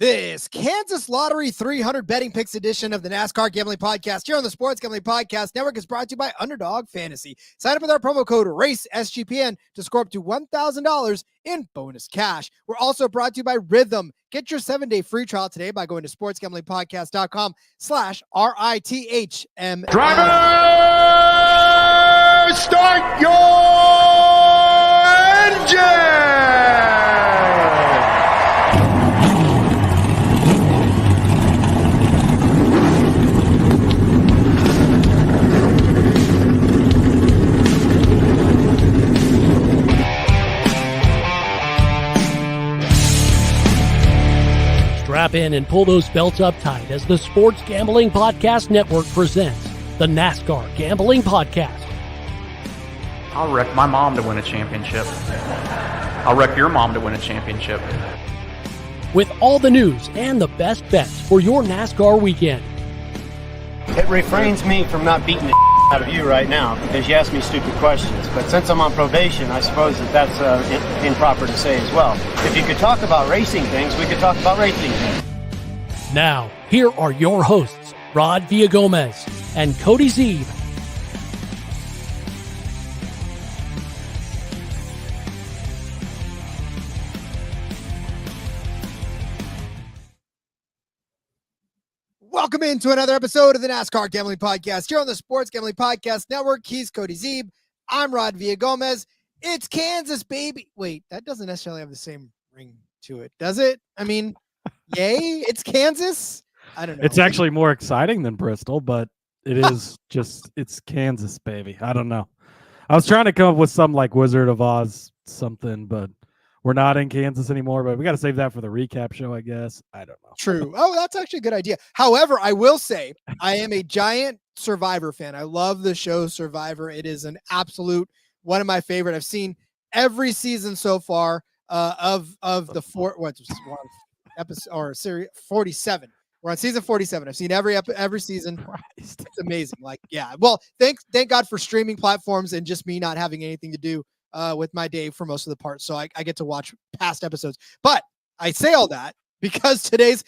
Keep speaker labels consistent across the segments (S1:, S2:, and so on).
S1: This Kansas Lottery 300 betting picks edition of the NASCAR Gambling Podcast here on the Sports Gambling Podcast Network is brought to you by Underdog Fantasy. Sign up with our promo code RACESGPN to score up to $1,000 in bonus cash. We're also brought to you by Rhythm. Get your 7-day free trial today by going to sportsgamblingpodcast.com/RITHM.
S2: Driver, start your engine!
S3: Strap in and pull those belts up tight as the Sports Gambling Podcast Network presents the NASCAR Gambling Podcast.
S4: I'll wreck my mom to win a championship. I'll wreck your mom to win a championship.
S3: With all the news and the best bets for your NASCAR weekend.
S5: It refrains me from not beating the out of you right now because you ask me stupid questions. But since I'm on probation, I suppose that's improper to say as well. If you could talk about racing things, we could talk about racing things.
S3: Now, here are your hosts, Rod Villagomez and Cody Zeeb.
S1: Welcome into another episode of the NASCAR Gambling Podcast here on the Sports Gambling Podcast Network. He's Cody Zeeb. I'm Rod Villagomez. It's Kansas, baby. Wait, that doesn't necessarily have the same ring to it, does it? I mean, yay, it's Kansas. I don't know.
S6: It's actually more exciting than Bristol, but it is it's Kansas, baby. I don't know. I was trying to come up with some like Wizard of Oz something, but we're not in Kansas anymore, but we got to save that for the recap show, I guess. I don't know.
S1: True. Oh, that's actually a good idea. However, I will say I am a giant Survivor fan. I love the show Survivor. It is an absolute one of my favorite. I've seen every season so far of the episode or series 47. We're on season 47. I've seen every season.
S6: Christ.
S1: It's amazing. Like, yeah. Well, thank God for streaming platforms and just me not having anything to do with my day for most of the parts. So I get to watch past episodes. But I say all that because today's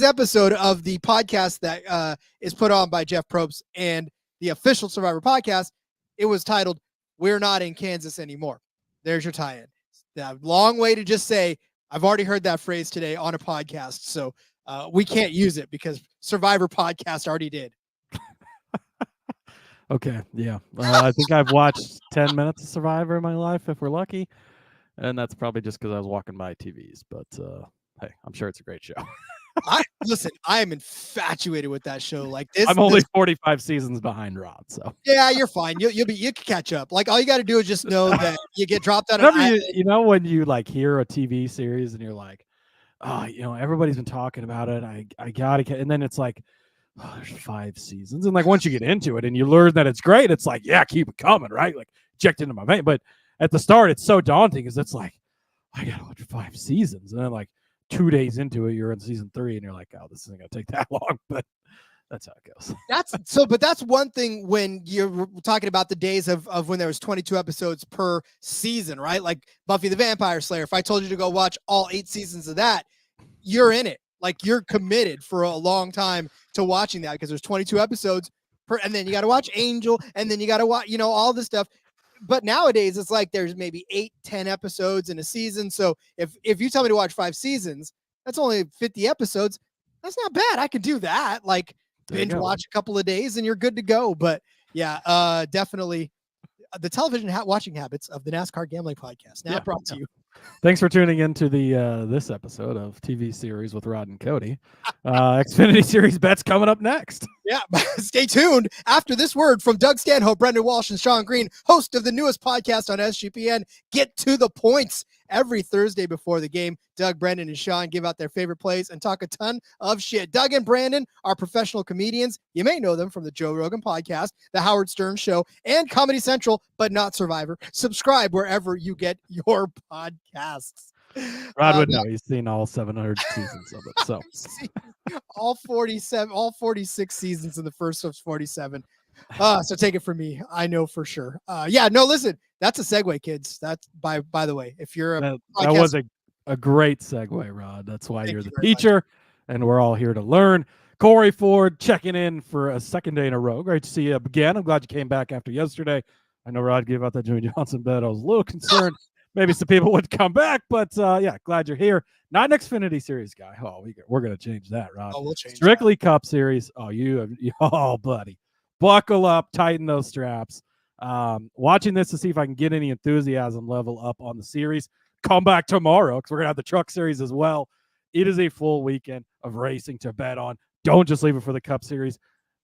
S1: episode of the podcast that is put on by Jeff Probst and the official Survivor podcast, it was titled, "We're Not in Kansas Anymore." There's your tie-in. That long way to just say, I've already heard that phrase today on a podcast. So we can't use it because Survivor podcast already did.
S6: Okay, yeah. I think I've watched 10 minutes of Survivor in my life, if we're lucky. And that's probably just because I was walking by TVs. But, hey, I'm sure it's a great show.
S1: Listen, I am infatuated with that show. Like this,
S6: I'm only 45 seasons behind Rod, so.
S1: Yeah, you're fine. You can catch up. Like, all you got to do is just know that you get dropped out of
S6: you know when you, like, hear a TV series and you're like, oh, everybody's been talking about it. I got to, and then it's like, oh, there's 5 seasons. And like once you get into it and you learn that it's great, it's like, yeah, keep it coming, right? Like inject into my vein. But at the start, it's so daunting because it's like, I gotta watch 5 seasons. And then like 2 days into it, you're in season 3 and you're like, oh, this isn't gonna take that long. But that's how it goes.
S1: But that's one thing when you're talking about the days of when there was 22 episodes per season, right? Like Buffy the Vampire Slayer. If I told you to go watch all 8 seasons of that, you're in it. Like you're committed for a long time to watching that because there's 22 episodes per, and then you got to watch Angel, and then you got to watch, all this stuff. But nowadays it's like there's maybe 8-10 episodes in a season. So if you tell me to watch 5 seasons, that's only 50 episodes. That's not bad. I could do that. Like binge watch a couple of days and you're good to go. But yeah, definitely the television watching habits of the NASCAR Gambling Podcast. Now brought to you.
S6: Thanks for tuning in to the this episode of TV Series with Rod and Cody. Xfinity Series bets coming up next.
S1: Yeah, stay tuned. After this word from Doug Stanhope, Brendan Walsh, and Sean Green, host of the newest podcast on SGPN, Get to the Points. Every Thursday before the game, Doug, Brendan, and Sean give out their favorite plays and talk a ton of shit. Doug and Brandon are professional comedians. You may know them from the Joe Rogan podcast, the Howard Stern Show, and Comedy Central, but not Survivor. Subscribe wherever you get your podcasts.
S6: Rod would know. He's seen all 700 seasons of it. So
S1: all 46 seasons in the first of 47. So take it from me. I know for sure. Listen, that's a segue, kids. That's by the way, if you're a
S6: that was a A great segue, Rod. That's why
S1: Thank
S6: you're
S1: you
S6: the
S1: very much.
S6: teacher, and we're all here to learn. Corey Ford checking in for a second day in a row. Great to see you again. I'm glad you came back after yesterday. I know Rod gave out that Jimmy Johnson bet. I was a little concerned. Maybe some people would come back, but yeah, glad you're here. Not an Xfinity Series guy. Oh, we're going to change that, Rod.
S1: Oh, we'll change
S6: Strictly Cup Series. Oh, oh, buddy. Buckle up, tighten those straps. Watching this to see if I can get any enthusiasm level up on the series. Come back tomorrow because we're going to have the Truck Series as well. It is a full weekend of racing to bet on. Don't just leave it for the Cup Series.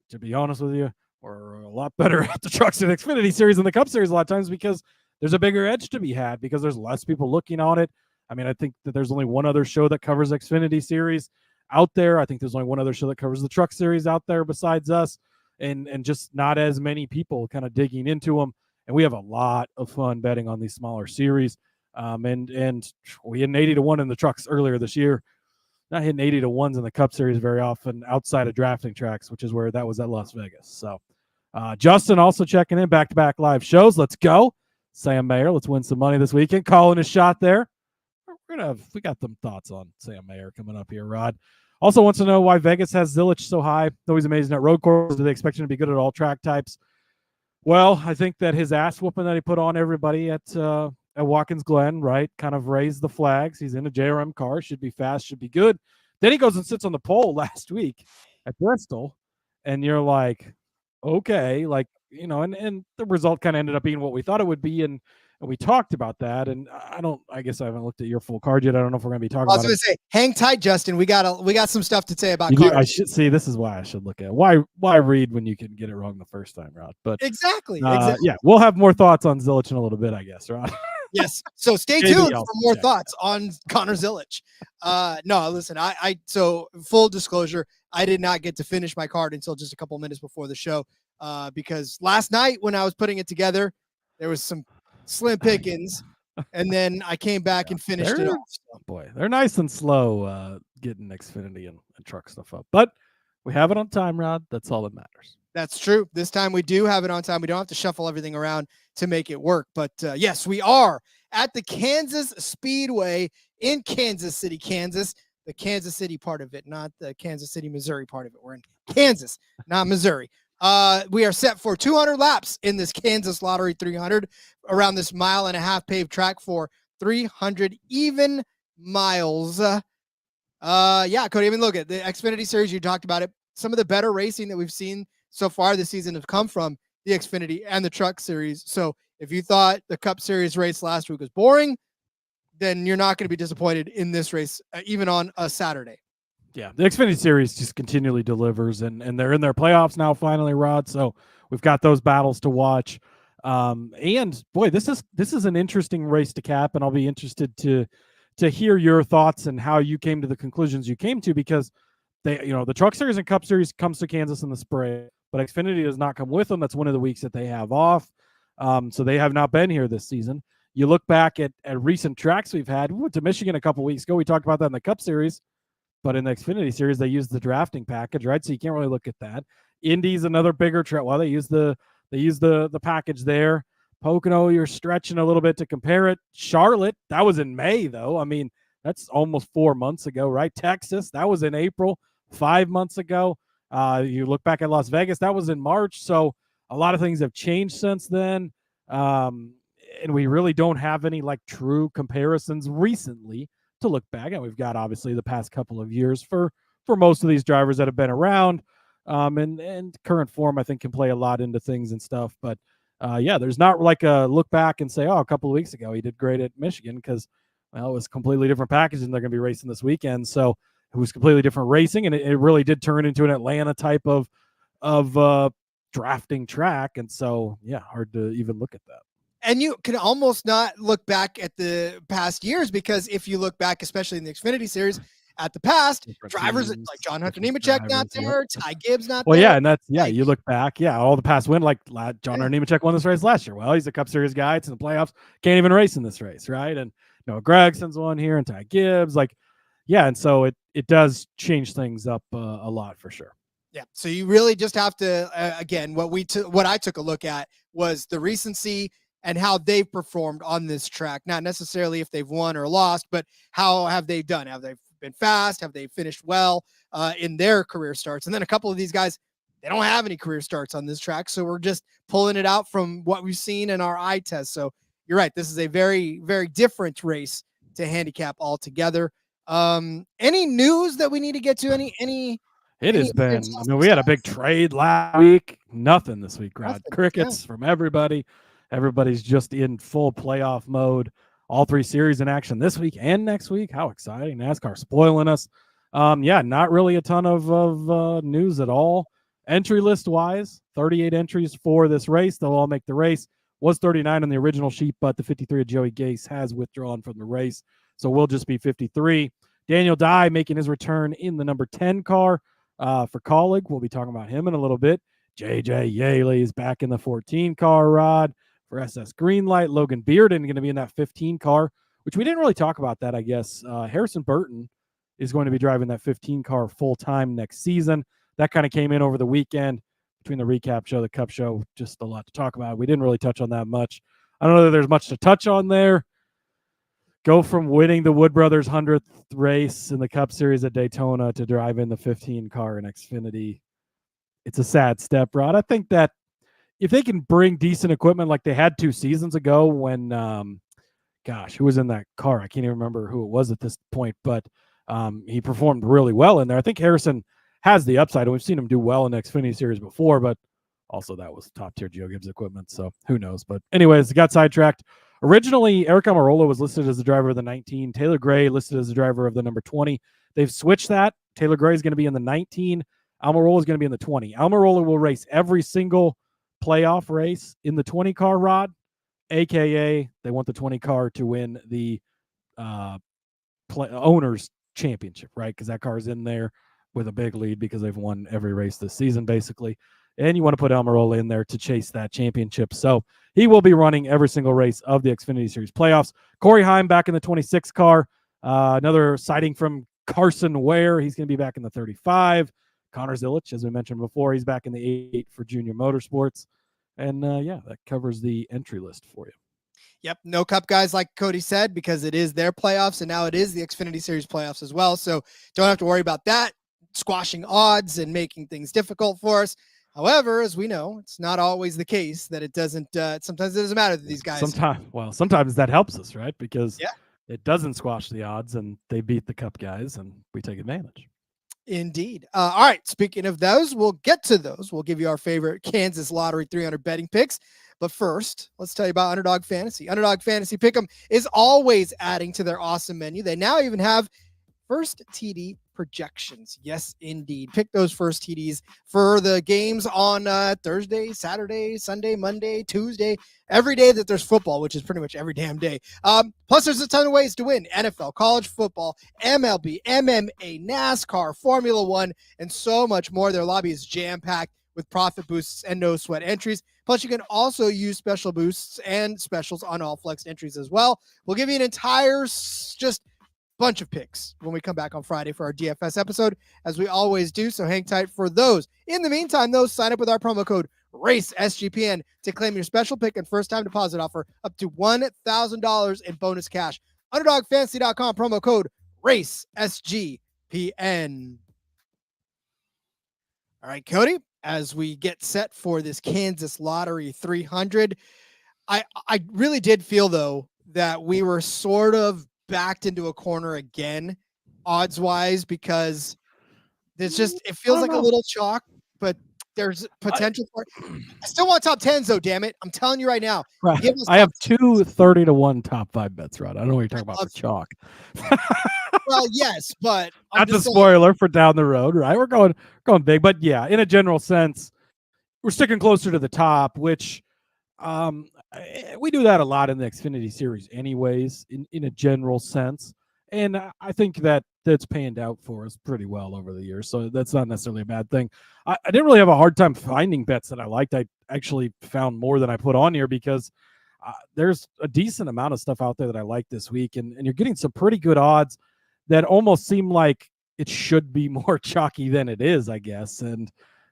S6: To be honest with you, we're a lot better at the Trucks and Xfinity Series than the Cup Series a lot of times because there's a bigger edge to be had because there's less people looking on it. I mean, I think that there's only one other show that covers Xfinity Series out there. I think there's only one other show that covers the Truck Series out there besides us, and just not as many people kind of digging into them. And we have a lot of fun betting on these smaller series. And we had an 80-1 in the trucks earlier this year. Not hitting 80-1s in the Cup Series very often outside of drafting tracks, which is where that was at Las Vegas. So Justin also checking in, back-to-back live shows. Let's go. Sam Mayer, let's win some money this weekend. Calling a shot there. We got some thoughts on Sam Mayer coming up here, Rod. Also wants to know why Vegas has Zilich so high. Though he's amazing at road courses, do they expect him to be good at all track types? Well, I think that his ass whooping that he put on everybody at Watkins Glen, right, kind of raised the flags. He's in a JRM car, should be fast, should be good. Then he goes and sits on the pole last week at Bristol, and you're like, okay, like, and the result kind of ended up being what we thought it would be, and we talked about that. And I guess I haven't looked at your full card yet. I don't know if we're going to be talking about it.
S1: I was going to say, hang tight, Justin. We got some stuff to say about
S6: cars.
S1: I
S6: should see. This is why I should look at it. Why read when you can get it wrong the first time, Rod? But
S1: exactly.
S6: Yeah, we'll have more thoughts on Zilich in a little bit, I guess, Rod.
S1: Yes. So stay tuned for more thoughts on Connor Zilich. No, listen, so full disclosure, I did not get to finish my card until just a couple minutes before the show because last night when I was putting it together, there was some slim pickings, and then I came back and finished it off. So.
S6: Boy, they're nice and slow getting Xfinity and truck stuff up, but we have it on time, Rod. That's all that matters.
S1: That's true. This time we do have it on time. We don't have to shuffle everything around to make it work. But yes, we are at the Kansas Speedway in Kansas City, Kansas. The Kansas City part of it, not the Kansas City, Missouri part of it. We're in Kansas, not Missouri. We are set for 200 laps in this Kansas Lottery 300 around this 1.5 mile paved track for 300 even miles. Yeah, Cody, I mean, look at the Xfinity Series. You talked about it. Some of the better racing that we've seen so far this season have come from the Xfinity and the Truck Series. So if you thought the Cup Series race last week was boring, then you're not going to be disappointed in this race, even on a Saturday.
S6: Yeah, the Xfinity Series just continually delivers, and they're in their playoffs now finally, Rod. So we've got those battles to watch. And boy, this is an interesting race to cap, and I'll be interested to hear your thoughts and how you came to the conclusions you came to, because the Truck Series and Cup Series comes to Kansas in the spring, but Xfinity does not come with them. That's one of the weeks that they have off. So they have not been here this season. You look back at recent tracks we've had. We went to Michigan a couple weeks ago. We talked about that in the Cup Series, but in the Xfinity Series, they used the drafting package, right? So you can't really look at that. Indy's another bigger track. Well, they use the package there. Pocono, you're stretching a little bit to compare it. Charlotte, that was in May, though. I mean, that's almost 4 months ago, right? Texas, that was in April, 5 months ago. You look back at Las Vegas, that was in March. So a lot of things have changed since then. And we really don't have any like true comparisons recently to look back at. We've got obviously the past couple of years for most of these drivers that have been around. And current form, I think, can play a lot into things and stuff. But yeah, there's not like a look back and say, oh, a couple of weeks ago he did great at Michigan, because, well, it was completely different package and they're going to be racing this weekend. So it was completely different racing, and it really did turn into an Atlanta type of drafting track. And so, yeah, hard to even look at that.
S1: And you can almost not look back at the past years, because if you look back, especially in the Xfinity Series, at the past, drivers like John Hunter Nemechek not there, Ty Gibbs not there.
S6: Well, yeah, and that's, yeah, you look back, yeah, all the past win, like John Hunter Nemechek won this race last year. Well, he's a Cup Series guy. It's in the playoffs. Can't even race in this race, right? And Noah Gregson's won here, and Ty Gibbs, like, yeah, and so it does change things up a lot for sure.
S1: Yeah, so you really just have to again, what I took a look at was the recency and how they've performed on this track. Not necessarily if they've won or lost, but how have they done? Have they been fast? Have they finished well in their career starts? And then a couple of these guys, they don't have any career starts on this track. So we're just pulling it out from what we've seen in our eye test. So you're right. This is a very, very different race to handicap altogether. Any news that we need to get to?
S6: It has been, I mean, we had a big trade last week. Nothing this week, Rod.
S1: Nothing,
S6: Crickets from everybody. Everybody's just in full playoff mode. All 3 series in action this week and next week. How exciting. NASCAR spoiling us. Not really a ton of news at all. Entry list wise, 38 entries for this race. They'll all make the race. Was 39 on the original sheet, but the 53 of Joey Gase has withdrawn from the race. So we'll just be 53. Daniel Dye making his return in the number 10 car for Colleague. We'll be talking about him in a little bit. JJ Yaley is back in the 14 car, Rod, for SS Greenlight. Logan Bearden going to be in that 15 car, which we didn't really talk about that, I guess. Harrison Burton is going to be driving that 15 car full-time next season. That kind of came in over the weekend between the recap show, the Cup show, just a lot to talk about. We didn't really touch on that much. I don't know that there's much to touch on there. Go from winning the Wood Brothers 100th race in the Cup Series at Daytona to driving the 15 car in Xfinity. It's a sad step, Rod. I think that if they can bring decent equipment like they had 2 seasons ago when, who was in that car? I can't even remember who it was at this point, but he performed really well in there. I think Harrison has the upside, and we've seen him do well in the Xfinity Series before, but also that was top-tier Joe Gibbs equipment, so who knows. But anyways, got sidetracked. Originally, Eric Almirola was listed as the driver of the 19. Taylor Gray listed as the driver of the number 20. They've switched that. Taylor Gray is going to be in the 19. Almirola is going to be in the 20. Almirola will race every single playoff race in the 20 car, Rod, aka they want the 20 car to win the owners championship, right? Because that car is in there with a big lead because they've won every race this season, basically. And you want to put Almirola in there to chase that championship. So he will be running every single race of the Xfinity Series playoffs. Corey Heim back in the 26 car. Another sighting from Carson Ware. He's going to be back in the 35. Connor Zilich, as we mentioned before, he's back in the 8 for Junior Motorsports. And that covers the entry list for you.
S1: Yep, no Cup guys, like Cody said, because it is their playoffs, and now it is the Xfinity Series playoffs as well. So don't have to worry about that squashing odds and making things difficult for us. However, as we know, it's not always the case that it doesn't. Sometimes it doesn't matter that these guys.
S6: Sometimes that helps us, right? Because it doesn't squash the odds, and they beat the Cup guys, and we take advantage.
S1: Indeed. All right. Speaking of those, we'll get to those. We'll give you our favorite Kansas Lottery 300 betting picks. But first, let's tell you about Underdog Fantasy. Underdog Fantasy Pick'em is always adding to their awesome menu. They now even have first TD projections. Yes, indeed. Pick those first TDs for the games on Thursday, Saturday, Sunday, Monday, Tuesday, every day that there's football, which is pretty much every damn day. Plus, there's a ton of ways to win: NFL, college football, MLB, MMA, NASCAR, Formula One, and so much more. Their lobby is jam-packed with profit boosts and no sweat entries. Plus, you can also use special boosts and specials on all flex entries as well. We'll give you an entire just bunch of picks when we come back on Friday for our DFS episode, as we always do. So hang tight for those. In the meantime, though, sign up with our promo code RACESGPN to claim your special pick and first time deposit offer up to $1,000 in bonus cash. UnderdogFantasy.com, promo code RACESGPN. All right, Cody, as we get set for this Kansas Lottery 300, I really did feel, though, that we were sort of backed into a corner again, odds-wise, because there's just, it feels like a little chalk, but there's potential for it. I still want top 10s, though, damn it. I'm telling you right now.
S6: Right. I have 2 30-1 top 5 bets, Rod. I don't know what you're talking about for chalk.
S1: Well, yes, but
S6: that's a spoiler for down the road, right? We're going big, but yeah, in a general sense, we're sticking closer to the top, which we do that a lot in the Xfinity Series anyways, in a general sense. And I think that's panned out for us pretty well over the years. So that's not necessarily a bad thing. I didn't really have a hard time finding bets that I liked. I actually found more than I put on here because there's a decent amount of stuff out there that I like this week. And you're getting some pretty good odds that almost seem like it should be more chalky than it is, I guess. And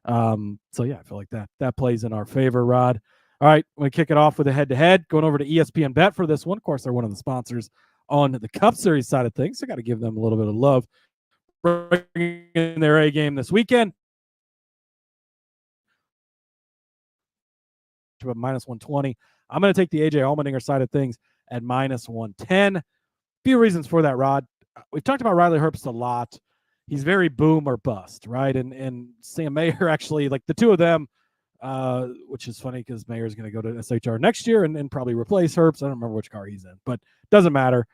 S6: so, yeah, I feel like that plays in our favor, Rod. All right, I'm going to kick it off with a head-to-head. Going over to ESPN Bet for this one. Of course, they're one of the sponsors on the Cup Series side of things. So I got to give them a little bit of love. Bringing in their A game this weekend. About -120. I'm going to take the AJ Allmendinger side of things at -110. Few reasons for that, Rod. We've talked about Riley Herbst a lot. He's very boom or bust, right? And Sam Mayer actually, like the two of them, which is funny because Mayer is going to go to SHR next year and probably replace Herbst. I don't remember which car he's in, but doesn't matter.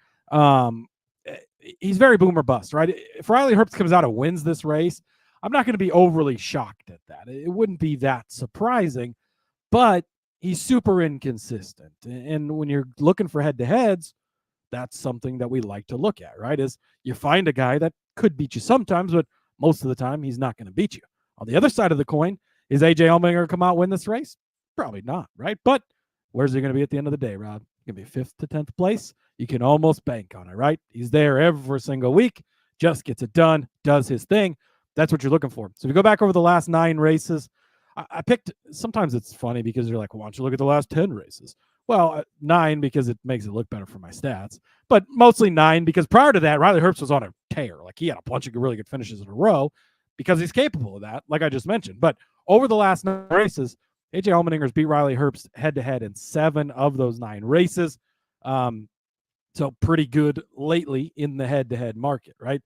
S6: He's very boom or bust, right? If Riley Herbst comes out and wins this race, I'm not going to be overly shocked at that. It wouldn't be that surprising, but he's super inconsistent. And when you're looking for head-to-heads, that's something that we like to look at, right? Is you find a guy that could beat you sometimes, but most of the time he's not going to beat you. On the other side of the coin, is AJ Allmendinger going to come out and win this race? Probably not, right? But where's he going to be at the end of the day, Rod? He's going to be 5th to 10th place. You can almost bank on it, right? He's there every single week, just gets it done, does his thing. That's what you're looking for. So if you go back over the last 9 races, I picked, sometimes it's funny because you're like, well, why don't you look at the last 10 races? Well, 9 because it makes it look better for my stats, but mostly 9 because prior to that, Riley Herbst was on a tear. Like he had a bunch of really good finishes in a row because he's capable of that, like I just mentioned. But over the last 9 races, AJ Allmendinger's beat Riley Herbst head-to-head in 7 of those 9 races. So pretty good lately in the head-to-head market, right?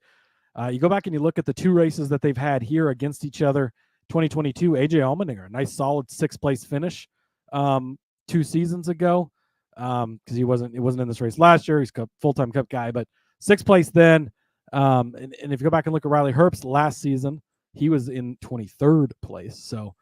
S6: You go back and you look at the 2 races that they've had here against each other. 2022, AJ Allmendinger, a nice solid 6th place finish 2 seasons ago because it wasn't in this race last year. He's a full-time Cup guy, but 6th place then. And if you go back and look at Riley Herbst last season, he was in 23rd place. So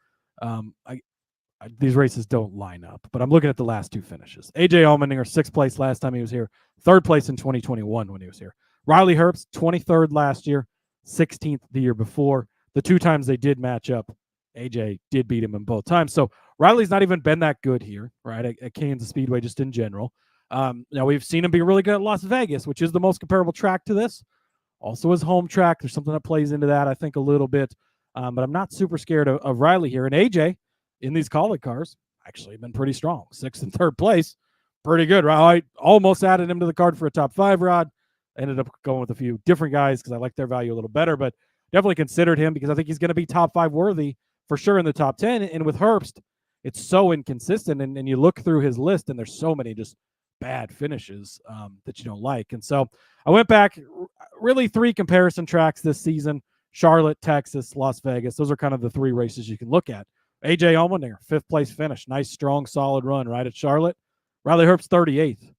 S6: these races don't line up, but I'm looking at the last 2 finishes. AJ Allmendinger, 6th place last time he was here, 3rd place in 2021 when he was here. Riley Herbst, 23rd last year, 16th the year before. The 2 times they did match up, AJ did beat him in both times. So Riley's not even been that good here, right, at Kansas Speedway just in general. Now, we've seen him be really good at Las Vegas, which is the most comparable track to this. Also his home track. There's something that plays into that, I think, a little bit. But I'm not super scared of Riley here. And AJ, in these Kaulig cars, actually been pretty strong. 6th and 3rd place. Pretty good, right? I almost added him to the card for a top 5, Rod. I ended up going with a few different guys because I like their value a little better, but definitely considered him because I think he's going to be top 5 worthy for sure in the top 10. And with Herbst, it's so inconsistent. And you look through his list and there's so many just bad finishes that you don't like. And so I went back, really 3 comparison tracks this season: Charlotte, Texas, Las Vegas. Those are kind of the 3 races you can look at. AJ Allmendinger, 5th place finish. Nice, strong, solid run right at Charlotte. Riley Herbst, 38th.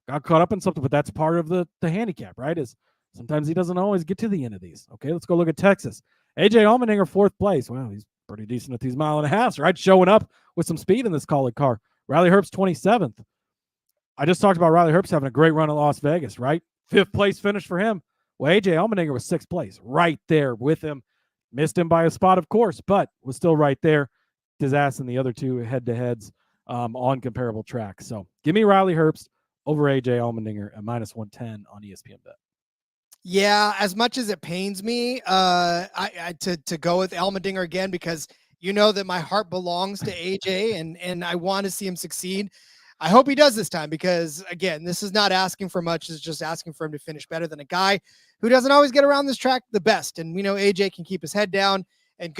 S6: Got caught up in something, but that's part of the handicap, right? Is sometimes he doesn't always get to the end of these. Okay, let's go look at Texas. AJ Allmendinger, 4th place. Well, he's pretty decent at these 1.5 miles, right? Showing up with some speed in this Kaulig car. Riley Herbst, 27th. I just talked about Riley Herbst having a great run at Las Vegas, right? 5th place finish for him. Well, AJ Allmendinger was 6th place, right there with him. Missed him by a spot, of course, but was still right there. His ass in the other 2 head-to-heads on comparable tracks. So give me Riley Herbst over AJ Allmendinger at -110 on ESPN Bet.
S1: Yeah, as much as it pains me to go with Allmendinger again, because you know that my heart belongs to AJ and I want to see him succeed. I hope he does this time because, again, this is not asking for much. It's just asking for him to finish better than a guy who doesn't always get around this track the best. And we know AJ can keep his head down and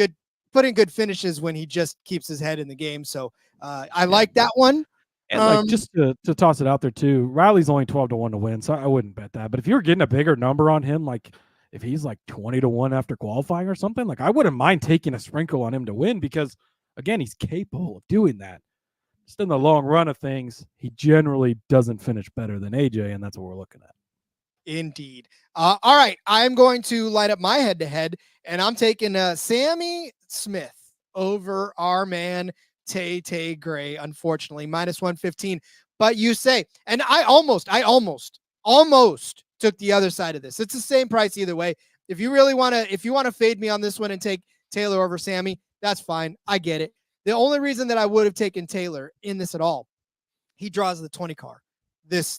S1: put in good finishes when he just keeps his head in the game. So I like that one.
S6: And like just to toss it out there too, Riley's only 12-1 to win, so I wouldn't bet that. But if you're getting a bigger number on him, like if he's like 20-1 after qualifying or something, like I wouldn't mind taking a sprinkle on him to win because, again, he's capable of doing that. Just in the long run of things, he generally doesn't finish better than AJ, and that's what we're looking at.
S1: Indeed. All right, I'm going to light up my head-to-head, and I'm taking Sammy Smith over our man Tay Gray, unfortunately, -115. But you say, and I almost took the other side of this. It's the same price either way. If you want to fade me on this one and take Taylor over Sammy, that's fine. I get it. The only reason that I would have taken Taylor in this at all, he draws the 20 car this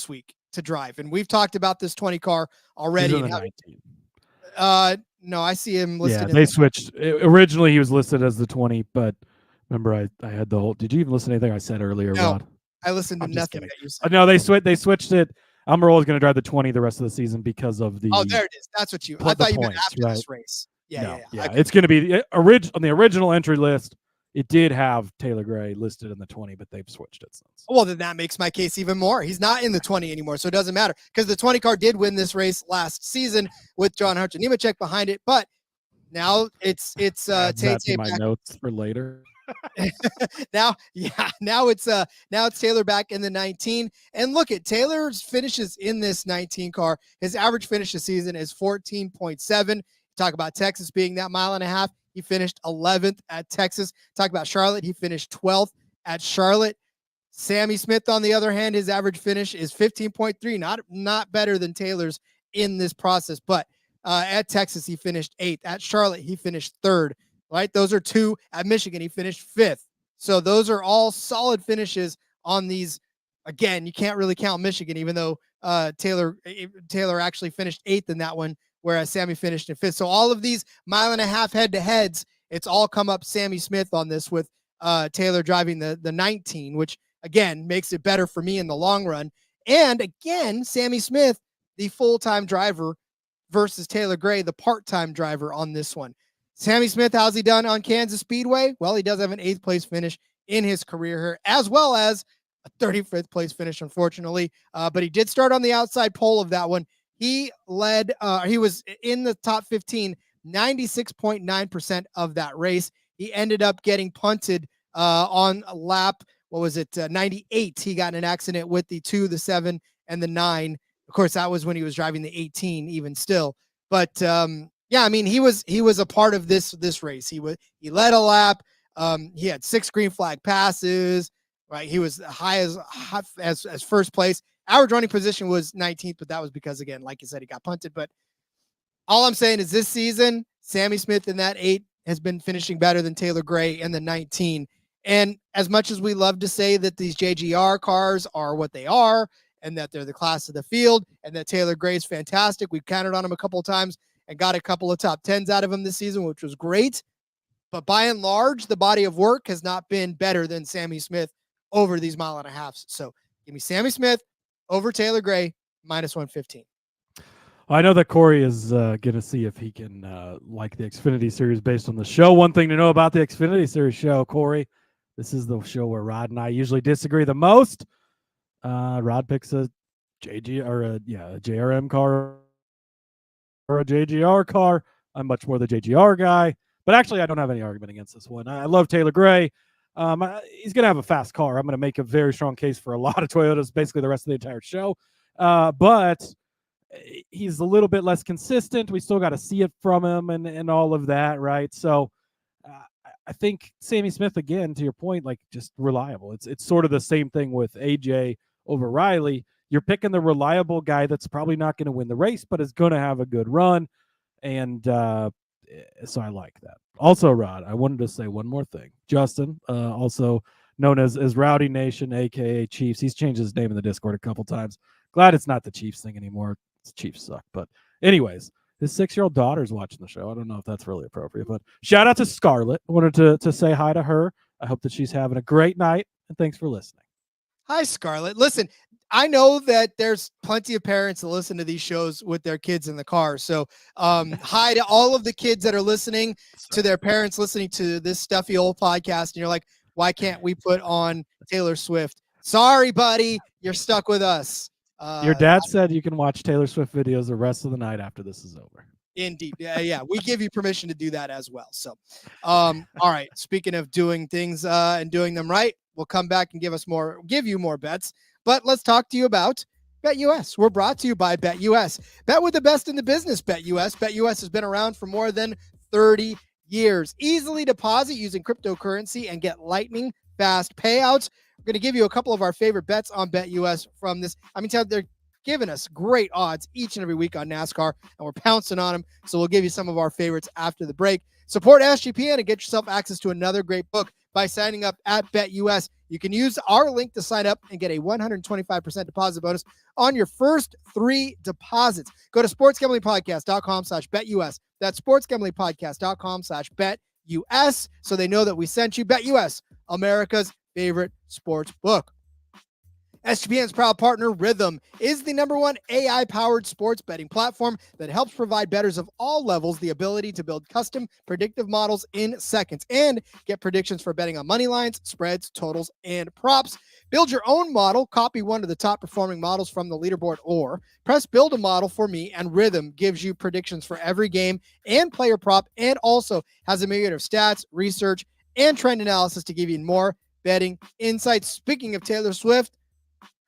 S1: week to drive. And we've talked about this 20 car already. No, I see him listed.
S6: Yeah, they switched. Originally, he was listed as the 20, but Remember, I had the whole. Did you even listen to anything I said earlier,
S1: No.
S6: Rod?
S1: I listened to
S6: I'm just
S1: nothing
S6: kidding.
S1: that you said.
S6: No, they switched it. Almirola is going to drive the 20 the rest of the season because of the.
S1: Oh, there it is. That's what you. I
S6: the
S1: thought you meant
S6: points,
S1: after
S6: right?
S1: this race. Yeah,
S6: No,
S1: yeah.
S6: it's going to be on the original entry list. It did have Taylor Gray listed in the 20, but they've switched it since.
S1: Well, then that makes my case even more. He's not in the 20 anymore, so it doesn't matter because the 20 car did win this race last season with John Hunter Nemechek behind it, but now it's
S6: Add that to my
S1: back.
S6: notes for later.
S1: now it's Taylor back in the 19. And look at Taylor's finishes in this 19 car. His average finish this season is 14.7. Talk about Texas being that mile and a half. He finished 11th at Texas. Talk about Charlotte. He finished 12th at Charlotte. Sammy Smith, on the other hand, his average finish is 15.3. Not better than Taylor's in this process, but at Texas, he finished 8th. At Charlotte, he finished 3rd. Right? Those are 2. At Michigan, he finished 5th. So those are all solid finishes on these. Again, you can't really count Michigan, even though Taylor actually finished 8th in that one, whereas Sammy finished in 5th. So all of these mile and a half head-to-heads, it's all come up Sammy Smith on this with Taylor driving the 19, which, again, makes it better for me in the long run. And, again, Sammy Smith, the full-time driver versus Taylor Gray, the part-time driver on this one. Sammy Smith, how's he done on Kansas Speedway? Well, he does have an 8th place finish in his career here, as well as a 35th place finish, unfortunately. But he did start on the outside pole of that one. He led, he was in the top 15, 96.9% of that race. He ended up getting punted on a lap, 98. He got in an accident with the 2, the 7, and the 9. Of course, that was when he was driving the 18, even still. But yeah, I mean, he was a part of this race. He led a lap. He had 6 green flag passes. Right, he was high as first place. Average running position was 19th, but that was because, again, like you said, he got punted. But all I'm saying is this season, Sammy Smith in that 8 has been finishing better than Taylor Gray in the 19. And as much as we love to say that these JGR cars are what they are and that they're the class of the field and that Taylor Gray is fantastic, we've counted on him a couple of times and got a couple of top 10s out of him this season, which was great. But by and large, the body of work has not been better than Sammy Smith over these mile and a halves. So give me Sammy Smith over Taylor Gray, -115.
S6: I know that Corey is going to see if he can like the Xfinity Series based on the show. One thing to know about the Xfinity Series show, Corey, this is the show where Rod and I usually disagree the most. Rod picks a JRM car or a JGR car. I'm much more the JGR guy, but actually I don't have any argument against this one. I love Taylor Gray. He's going to have a fast car. I'm going to make a very strong case for a lot of Toyotas, basically the rest of the entire show. But he's a little bit less consistent. We still got to see it from him and all of that, right? So I think Sammy Smith, again, to your point, like just reliable. It's sort of the same thing with AJ over Riley. You're picking the reliable guy that's probably not going to win the race, but is going to have a good run. And so I like that. Also, Rod, I wanted to say one more thing. Justin, also known as Rowdy Nation, a.k.a. Chiefs. He's changed his name in the Discord a couple times. Glad it's not the Chiefs thing anymore. Chiefs suck. But anyways, his 6-year-old daughter's watching the show. I don't know if that's really appropriate, but shout out to Scarlett. I wanted to say hi to her. I hope that she's having a great night, and thanks for listening.
S1: Hi, Scarlett. Listen, I know that there's plenty of parents that listen to these shows with their kids in the car. So hi to all of the kids that are listening to their parents listening to this stuffy old podcast. And you're like, why can't we put on Taylor Swift? Sorry, buddy. You're stuck with us.
S6: Your dad said you can watch Taylor Swift videos the rest of the night after this is over.
S1: Indeed. Yeah. We give you permission to do that as well. So, all right. Speaking of doing things and doing them right, we'll come back and give you more bets. But let's talk to you about BetUS. We're brought to you by BetUS. Bet with the best in the business, BetUS. BetUS has been around for more than 30 years. Easily deposit using cryptocurrency and get lightning fast payouts. We're going to give you a couple of our favorite bets on BetUS from this. I mean, they're giving us great odds each and every week on NASCAR, and we're pouncing on them. So we'll give you some of our favorites after the break. Support SGPN and get yourself access to another great book by signing up at BetUS. You can use our link to sign up and get a 125% deposit bonus on your first 3 deposits. Go to sportsgamblingpodcast.com/BetUS. That's sportsgamblingpodcast.com/BetUS. BetUS, so they know that we sent you. BetUS, America's favorite sports book. SGPN's proud partner, Rhythm, is the #1 AI-powered sports betting platform that helps provide bettors of all levels the ability to build custom predictive models in seconds and get predictions for betting on money lines, spreads, totals, and props. Build your own model, copy one of the top-performing models from the leaderboard, or press Build a Model for me, and Rhythm gives you predictions for every game and player prop, and also has a myriad of stats, research, and trend analysis to give you more betting insights. Speaking of Taylor Swift,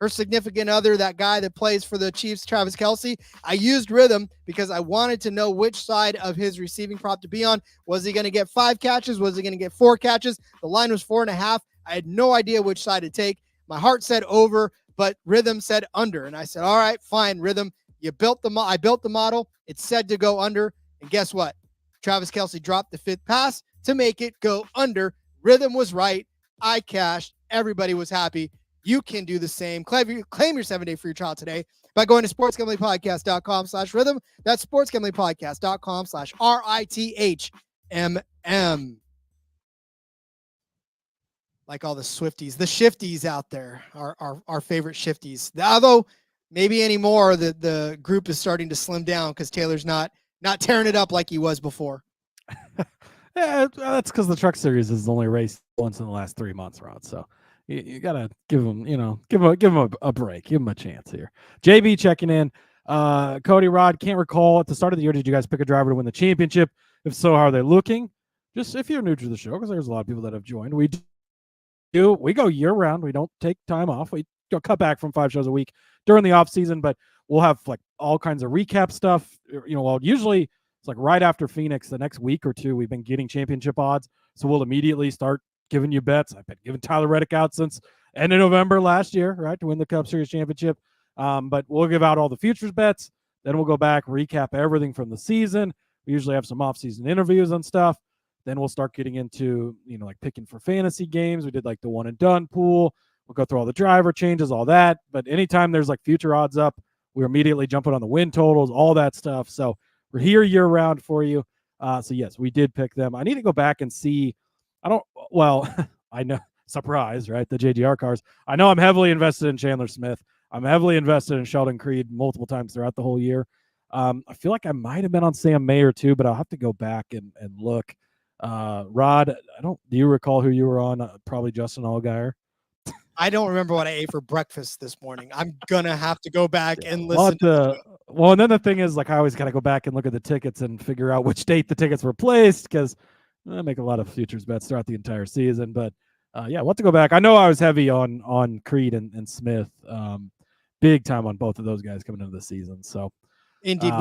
S1: her significant other, that guy that plays for the Chiefs, Travis Kelce, I used Rhythm because I wanted to know which side of his receiving prop to be on. Was he going to get 5 catches? Was he going to get 4 catches? The line was 4.5. I had no idea which side to take. My heart said over, but Rhythm said under. And I said, all right, fine, Rhythm. I built the model. It said to go under. And guess what? Travis Kelce dropped the 5th pass to make it go under. Rhythm was right. I cashed. Everybody was happy. You can do the same. Claim your 7-day free trial today by going to sportsgamblingpodcast.com/rhythm. That's sportsgamblingpodcast.com/RITHMM. Like all the Swifties, the shifties out there, our favorite shifties. Although maybe anymore, the group is starting to slim down because Taylor's not tearing it up like he was before.
S6: Yeah, that's because the Truck Series is only raced once in the last 3 months, Rod. So you gotta give him, give him a break, give him a chance here. JB checking in. Cody, Rod, can't recall at the start of the year, did you guys pick a driver to win the championship? If so, how are they looking? Just if you're new to the show, because there's a lot of people that have joined, we go year round. We don't take time off. We cut back from 5 shows a week during the off season, but we'll have like all kinds of recap stuff. Well, usually it's like right after Phoenix, the next week or two, we've been getting championship odds. So we'll immediately start giving you bets. I've been giving Tyler Reddick out since end of November last year, right, to win the Cup Series championship. But we'll give out all the futures bets. Then we'll go back, recap everything from the season. We usually have some off-season interviews and stuff. Then we'll start getting into, like picking for fantasy games. We did like the one and done pool. We'll go through all the driver changes, all that. But anytime there's like future odds up, we're immediately jumping on the win totals, all that stuff. So we're here year round for you. So yes, we did pick them. I need to go back and see. I know, surprise, right? The JGR cars. I know I'm heavily invested in Chandler Smith. I'm heavily invested in Sheldon Creed multiple times throughout the whole year. I feel like I might have been on Sam Mayer too, but I'll have to go back and look. Rod, do you recall who you were on? Probably Justin Allgaier.
S1: I don't remember what I ate for breakfast this morning. I'm gonna have to go back and listen.
S6: And then the thing is, like, I always gotta go back and look at the tickets and figure out which date the tickets were placed, because I make a lot of futures bets throughout the entire season. But we'll have to go back. I know I was heavy on Creed and Smith, big time on both of those guys coming into the season. So
S1: indeed,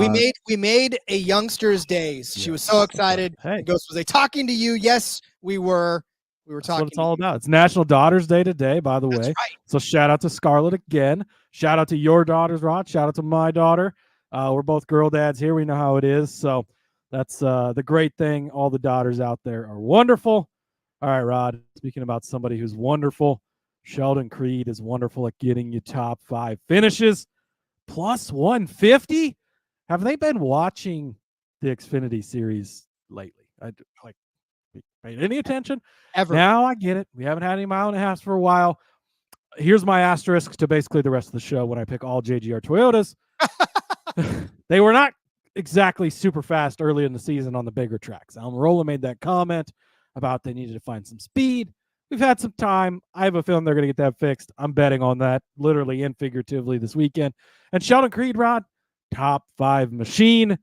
S1: we made a youngster's day. She was so excited.
S6: Hey.
S1: Ghost, was they talking to you? Yes, we were. We were talking.
S6: That's what it's all about. It's National Daughters Day today, by the way.
S1: Right.
S6: So shout out to Scarlett again. Shout out to your daughters, Rod. Shout out to my daughter. We're both girl dads here. We know how it is. So that's the great thing. All the daughters out there are wonderful. All right, Rod. Speaking about somebody who's wonderful, Sheldon Creed is wonderful at getting you top 5 finishes. Plus 150. Have they been watching the Xfinity Series lately? Paid any attention?
S1: Ever.
S6: Now I get it. We haven't had any mile and a half for a while. Here's my asterisk to basically the rest of the show when I pick all JGR Toyotas. They were not exactly super fast early in the season on the bigger tracks. Almirola made that comment about they needed to find some speed. We've had some time. I have a feeling they're going to get that fixed. I'm betting on that literally and figuratively this weekend. And Sheldon Creed, Rod, top 5 machine.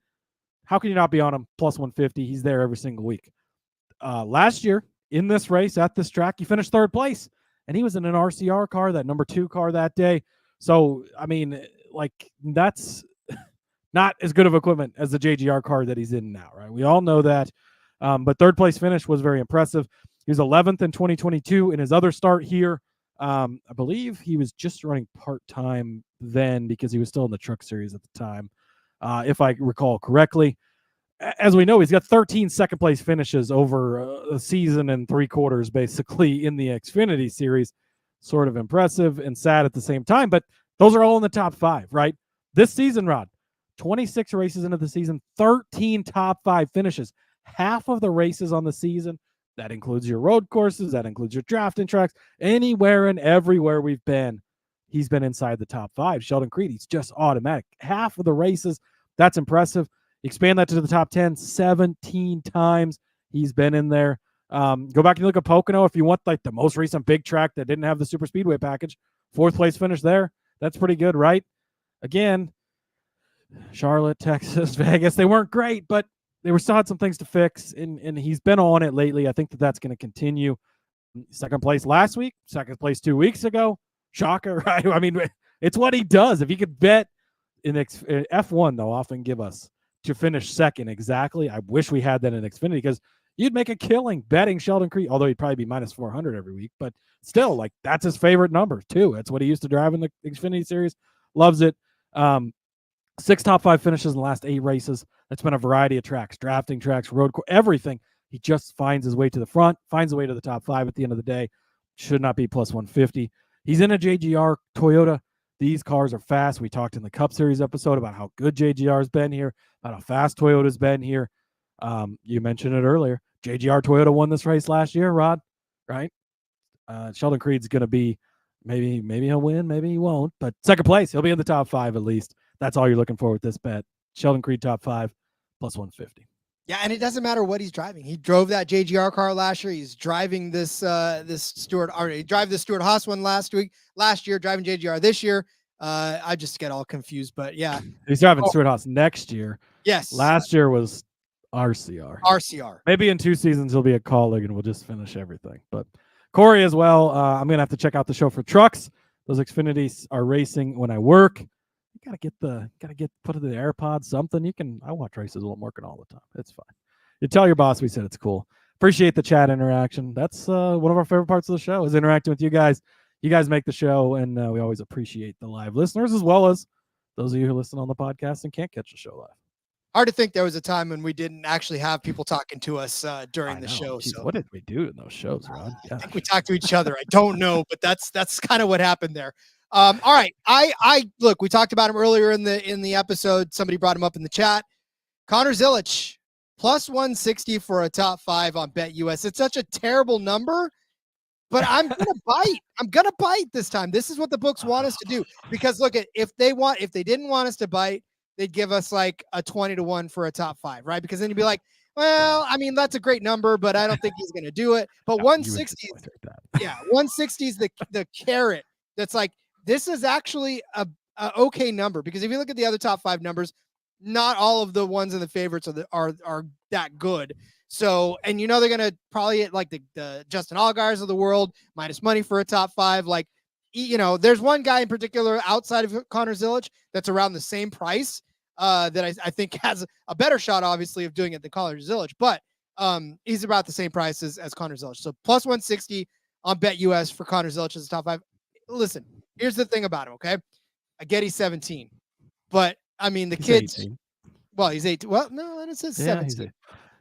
S6: How can you not be on him? Plus 150. He's there every single week. Last year in this race at this track, he finished 3rd place, and he was in an RCR car, that number 2 car that day. So, I mean, like, that's not as good of equipment as the JGR car that he's in now, right? We all know that. But 3rd place finish was very impressive. He was 11th in 2022 in his other start here. I believe he was just running part-time then because he was still in the Truck Series at the time, if I recall correctly. As we know, he's got 13 second-place finishes over a season and 3 quarters, basically, in the Xfinity Series. Sort of impressive and sad at the same time, but those are all in the top 5, right? This season, Rod, 26 races into the season, 13 top 5 finishes. half of the races on the season. That includes your road courses. That includes your drafting tracks. Anywhere and everywhere we've been, he's been inside the top 5. Sheldon Creed, he's just automatic. Half of the races, that's impressive. Expand that to the top 10, 17 times he's been in there. Go back and look at Pocono if you want like the most recent big track that didn't have the super speedway package. 4th place finish there. That's pretty good, right? Again, Charlotte, Texas, Vegas, they weren't great, but they were still had some things to fix, and he's been on it lately. I think that's going to continue. 2nd place last week, 2nd place 2 weeks ago. Shocker, right? I mean, it's what he does. If he could bet in F1, they'll often give us to finish 2nd exactly. I wish we had that in Xfinity because you'd make a killing betting Sheldon Creed, although he'd probably be minus 400 every week, but still, like, that's his favorite number too. That's what he used to drive in the Xfinity Series. Loves it. 6 top 5 finishes in the last 8 races. That's been a variety of tracks, drafting tracks, road course, everything. He just finds his way to the front, finds a way to the top 5 at the end of the day. Should not be plus 150. He's in a JGR Toyota. These cars are fast. We talked in the Cup Series episode about how good JGR has been here, about how fast Toyota's been here. You mentioned it earlier. JGR Toyota won this race last year, Rod, right? Sheldon Creed's going to be, maybe he'll win, maybe he won't, but 2nd place, he'll be in the top 5 at least. That's all you're looking for with this bet. Sheldon Creed top 5 plus 150.
S1: Yeah, and it doesn't matter what he's driving. He drove that JGR car last year. He's driving this Stewart, or he drove the Stewart Haas one last year, driving JGR this year. I just get all confused, but yeah.
S6: He's driving Stewart Haas next year.
S1: Yes.
S6: Last year was RCR. Maybe in 2 seasons he'll be a colleague and we'll just finish everything. But Corey as well, I'm going to have to check out the show for trucks. Those Xfinities are racing when I work. You gotta put it in the AirPods, something. I watch races while I'm working all the time. It's fine. You tell your boss we said it's cool. Appreciate the chat interaction. That's one of our favorite parts of the show is interacting with you guys. You guys make the show, and we always appreciate the live listeners as well as those of you who listen on the podcast and can't catch the show live.
S1: Hard to think there was a time when we didn't actually have people talking to us during the show.
S6: Jeez,
S1: so
S6: what did we do in those shows, Rod?
S1: I think we talked to each other. I don't know, but that's kind of what happened there. All right. I look, we talked about him earlier in the episode. Somebody brought him up in the chat. Connor Zilic, plus 160 for a top 5 on BetUS. It's such a terrible number, but I'm going to bite. I'm going to bite this time. This is what the books want us to do. Because look, if they didn't want us to bite, they'd give us like a 20-1 for a top 5, right? Because then you'd be like, well, I mean, that's a great number, but I don't think he's going to do it. But 160, yeah, 160 is the carrot. That's like, this is actually a okay number, because if you look at the other top 5 numbers, not all of the ones in the favorites are that good. So, and they're going to probably hit like the Justin Allgaiers of the world, minus money for a top 5. Like, there's one guy in particular outside of Connor Zilic that's around the same price that I think has a better shot, obviously, of doing it than Connor Zilic, but he's about the same price as Connor Zilic. So plus 160 on BetUS for Connor Zilic as a top 5. Listen, here's the thing about him, okay? I get he's 17, but I mean he's 18. Well, he's 18. Well, no, it says 17.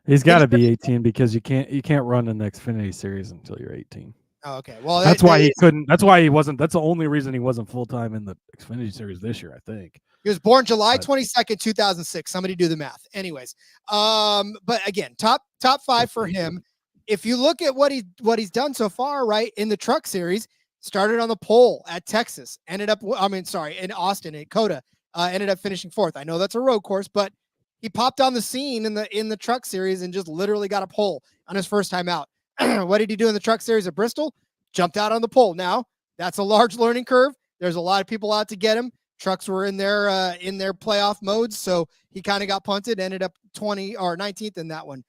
S6: He's got to be 18 because you can't run in the Xfinity Series until you're 18.
S1: Oh, okay. Well,
S6: that's why he couldn't. That's why he wasn't. That's the only reason he wasn't full time in the Xfinity Series this year, I think.
S1: He was born July 22nd, 2006. Somebody do the math. Anyways, but again, top 5 for him. If you look at what he's done so far, right, in the Truck Series. Started on the pole at Texas, in Austin at COTA, ended up finishing 4th. I know that's a road course, but he popped on the scene in the Truck Series and just literally got a pole on his first time out. What did he do in the Truck Series at Bristol? Jumped out on the pole. Now, that's a large learning curve. There's a lot of people out to get him. Trucks were in their playoff modes, so he kind of got punted, ended up 20 or 19th in that one.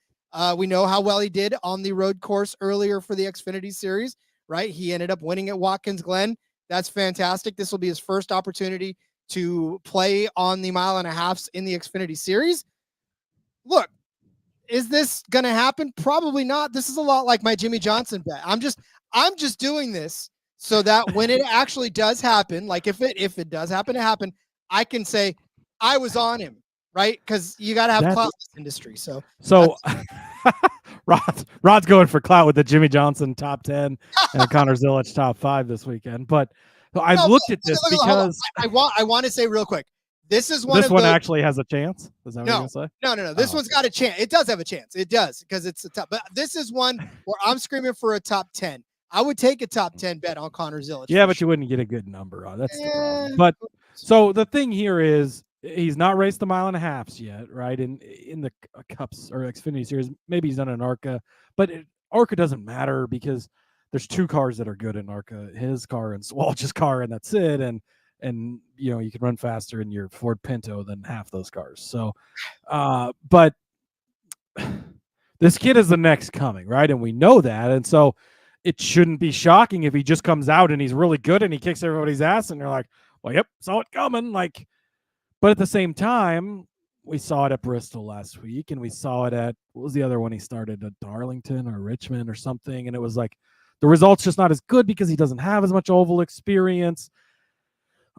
S1: We know how well he did on the road course earlier for the Xfinity Series. Right. He ended up winning at Watkins Glen. That's fantastic. This will be his first opportunity to play on the 1.5 miles in the Xfinity Series. Look, is this going to happen? Probably not. This is a lot like my Jimmy Johnson bet. I'm just doing this so that when it actually does happen, like if it does happen to happen, I can say I was on him. Right. Because you got to have clout in this industry. So
S6: Rod's going for clout with the Jimmy Johnson top 10 and Connor Zilic top 5 this weekend. But I looked at this because
S1: I want to say real quick, This is one
S6: This
S1: of
S6: one
S1: the,
S6: actually has a chance. Is that what you're
S1: no,
S6: gonna say?
S1: no. This
S6: Oh,
S1: one's got a chance. It does have a chance. It does because it's a top. But this is one where I'm screaming for a top 10. I would take a top 10 bet on Connor Zilic.
S6: Yeah,
S1: for
S6: but
S1: sure.
S6: you wouldn't get a good number on. That's the
S1: Eh,
S6: problem. But so the thing here is he's not raced the mile and a halves yet, right? In the Cups or Xfinity Series, maybe he's done an ARCA, but ARCA doesn't matter because there's two cars that are good in ARCA: his car and Swalch's car, and that's it. And you know you can run faster in your Ford Pinto than half those cars. So, but this kid is the next coming, right? And we know that, and so it shouldn't be shocking if he just comes out and he's really good and he kicks everybody's ass, and you're like, well, yep, saw it coming. Like, but at the same time, we saw it at Bristol last week, and we saw it at, what was the other one he started at, Darlington or Richmond or something, and it was like the results just not as good because he doesn't have as much oval experience.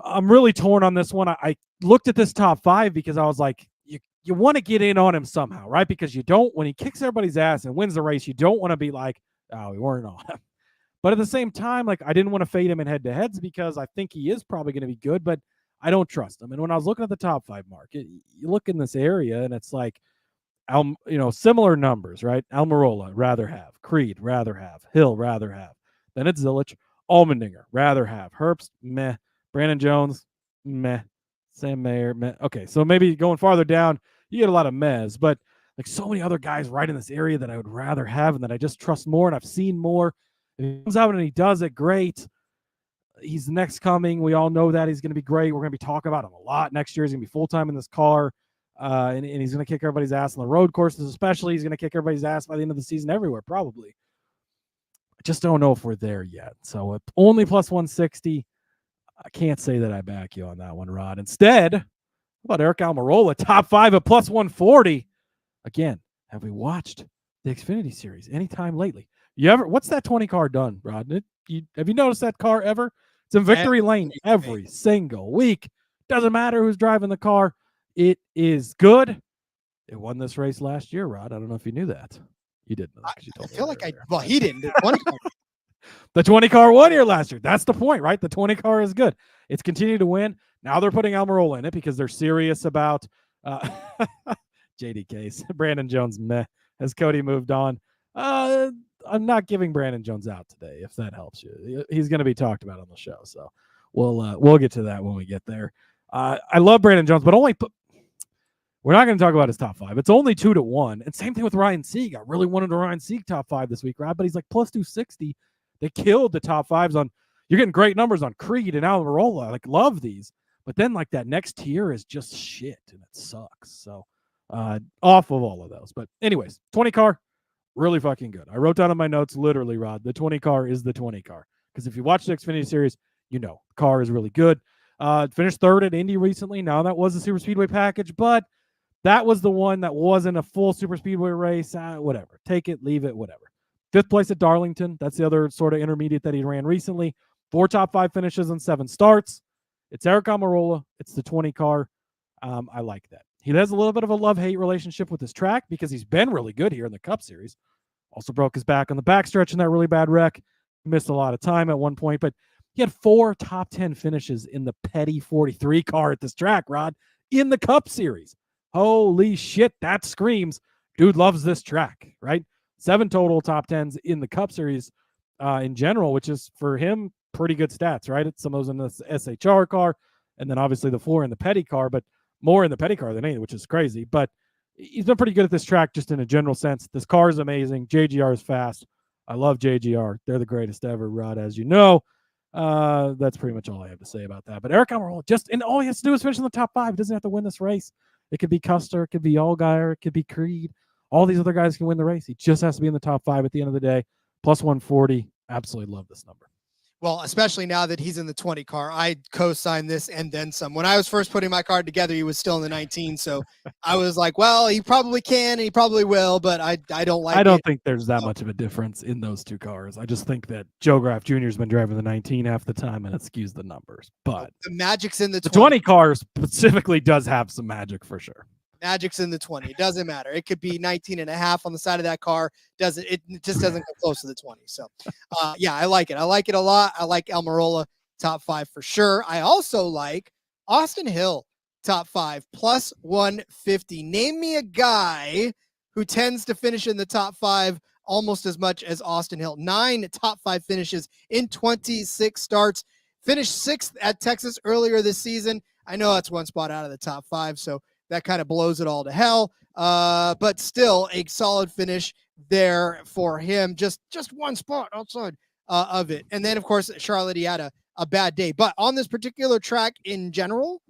S6: I'm really torn on this one. I looked at this top 5 because I was like, you want to get in on him somehow, right? Because you don't, when he kicks everybody's ass and wins the race, you don't want to be like, oh, we weren't on him. But at the same time, like, I didn't want to fade him in head-to-heads because I think he is probably going to be good, but I don't trust him. And when I was looking at the top 5 market, you look in this area and it's like, similar numbers, right? Almirola, rather have. Creed, rather have. Hill, rather have. Then it's Zilic. Allmendinger, rather have. Herbst, meh. Brandon Jones, meh. Sam Mayer, meh. Okay, so maybe going farther down, you get a lot of mehs, but like so many other guys right in this area that I would rather have and that I just trust more and I've seen more. If he comes out and he does it, great. He's the next coming. We all know that he's going to be great. We're going to be talking about him a lot next year. He's going to be full-time in this car, and he's going to kick everybody's ass on the road courses especially. He's going to kick everybody's ass by the end of the season everywhere, probably. I just don't know if we're there yet. So only plus 160. I can't say that I back you on that one, Rod. Instead, how about Eric Almirola, top 5 at plus 140? Again, have we watched the Xfinity Series anytime lately? What's that 20 car done, Rod? Have you noticed that car ever? It's in victory lane every single week. Doesn't matter who's driving the car. It is good. It won this race last year, Rod. I don't know if you knew that. You didn't know that because you told me.
S1: I feel like well, he didn't.
S6: The 20 car won here last year. That's the point, right? The 20 car is good. It's continued to win. Now they're putting Almirola in it because they're serious about JDK's. Brandon Jones, meh. Has Cody moved on? I'm not giving Brandon Jones out today, if that helps you. He's going to be talked about on the show, so we'll get to that when we get there. I love Brandon Jones, but we're not going to talk about his top 5. It's only 2-1, and same thing with Ryan Sieg. I really wanted a Ryan Sieg top 5 this week, Rob, but he's like plus 260. They killed the top 5s on. You're getting great numbers on Creed and Almirola. I love these, but then like that next tier is just shit and it sucks. So off of all of those. But anyways, 20 car, really fucking good. I wrote down in my notes, literally, Rod, the 20 car is the 20 car. Because if you watch the Xfinity Series, you know the car is really good. Finished 3rd at Indy recently. Now that was a Super Speedway package, but that was the one that wasn't a full Super Speedway race. Whatever. Take it, leave it, whatever. 5th place at Darlington. That's the other sort of intermediate that he ran recently. 4 top 5 finishes and 7 starts. It's Eric Almirola. It's the 20 car. I like that. He has a little bit of a love-hate relationship with his track because he's been really good here in the Cup Series. Also broke his back on the backstretch in that really bad wreck. Missed a lot of time at one point, but he had 4 top 10 finishes in the Petty 43 car at this track, Rod, in the Cup Series. Holy shit, that screams. Dude loves this track, right? 7 total top 10s in the Cup Series in general, which is for him pretty good stats, right? It's some of those in the SHR car, and then obviously the 4 in the Petty car, but more in the Petty car than any, which is crazy. But he's been pretty good at this track just in a general sense. This car is amazing. JGR is fast. I love JGR. They're the greatest ever, Rod, as you know. That's pretty much all I have to say about that. But Eric Almirola, and all he has to do is finish in the top 5. He doesn't have to win this race. It could be Custer, it could be Allgaier, it could be Creed. All these other guys can win the race. He just has to be in the top 5 at the end of the day. Plus 140. Absolutely love this number.
S1: Well, especially now that he's in the 20 car, I co-signed this and then some. When I was first putting my card together, he was still in the 19. So I was like, well, he probably can and he probably will, but I don't like it.
S6: I don't think there's that much of a difference in those two cars. I just think that Joe Graff Jr. has been driving the 19 half the time and it skews the numbers. But
S1: the magic's in the 20.
S6: The 20 car specifically does have some magic for sure.
S1: Magic's in the 20. It doesn't matter. It could be 19 and a half on the side of that car. It just doesn't come close to the 20. So, yeah, I like it. I like it a lot. I like Almirola top 5 for sure. I also like Austin Hill top 5, plus 150. Name me a guy who tends to finish in the top 5 almost as much as Austin Hill. 9 top 5 finishes in 26 starts. Finished 6th at Texas earlier this season. I know that's one spot out of the top 5, so that kind of blows it all to hell. But still a solid finish there for him. Just one spot outside of it. And then, of course, Charlotte, he had a bad day. But on this particular track in general,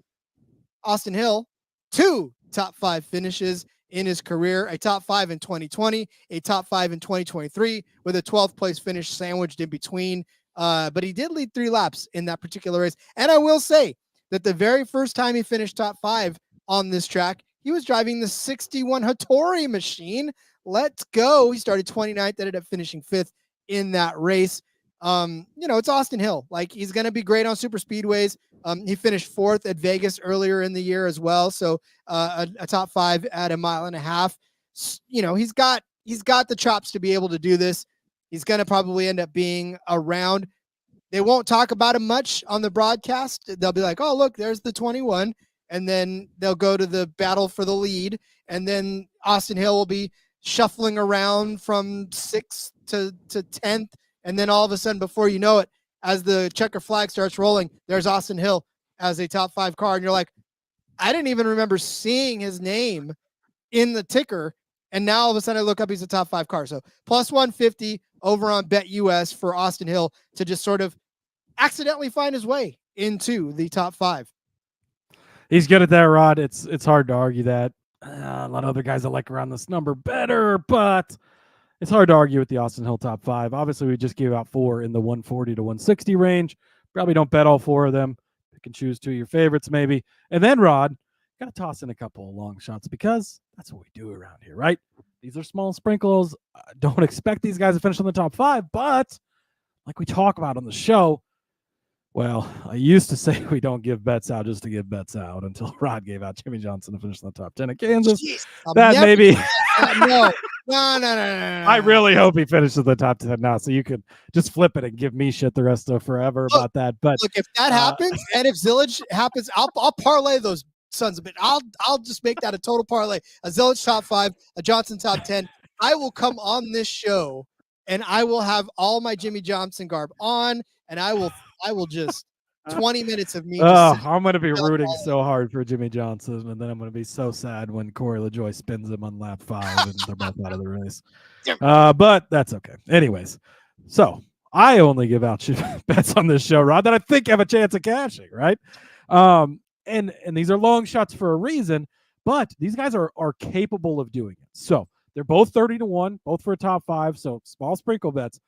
S1: Austin Hill, 2 top 5 finishes in his career, a top 5 in 2020, a top 5 in 2023, with a 12th place finish sandwiched in between. But he did lead 3 laps in that particular race. And I will say that the very first time he finished top 5 on this track, he was driving the 61 Hattori machine. Let's go. He started 29th, ended up finishing 5th in that race. It's Austin Hill. Like, he's going to be great on super speedways. He finished 4th at Vegas earlier in the year as well. So a top 5 at a mile and a half. He's got the chops to be able to do this. He's going to probably end up being around. They won't talk about him much on the broadcast. They'll be like, oh, look, there's the 21. And then they'll go to the battle for the lead. And then Austin Hill will be shuffling around from 6th to 10th. And then all of a sudden, before you know it, as the checker flag starts rolling, there's Austin Hill as a top 5 car. And you're like, I didn't even remember seeing his name in the ticker. And now all of a sudden I look up, he's a top 5 car. So plus 150 over on BetUS for Austin Hill to just sort of accidentally find his way into the top 5.
S6: He's good at that, Rod. It's hard to argue that. A lot of other guys that like around this number better, but it's hard to argue with the Austin Hill top 5. Obviously, we just gave out 4 in the 140 to 160 range. Probably don't bet all 4 of them. You can choose 2 of your favorites maybe. And then, Rod, got to toss in a couple of long shots because that's what we do around here, right? These are small sprinkles. Don't expect these guys to finish in the top 5, but like we talk about on the show, well, I used to say we don't give bets out just to give bets out until Rod gave out Jimmy Johnson to finish in the top 10 at Kansas.
S1: Jeez,
S6: that maybe.
S1: No.
S6: I really hope he finishes the top 10 now, so you could just flip it and give me shit the rest of forever about that. But
S1: look, if that happens, and if Zillage happens, I'll parlay those sons of it. I'll just make that a total parlay. A Zillage top 5, a Johnson top 10. I will come on this show and I will have all my Jimmy Johnson garb on, and I will just 20 minutes of me.
S6: I'm going to be rooting so hard for Jimmy Johnson, and then I'm going to be so sad when Corey LaJoie spins him on lap 5 and they're both out of the race. But that's okay. Anyways, so I only give out bets on this show, Rod, that I think have a chance of cashing, right? And these are long shots for a reason, but these guys are capable of doing it. So they're both 30 to 1, both for a top 5. So small sprinkle bets.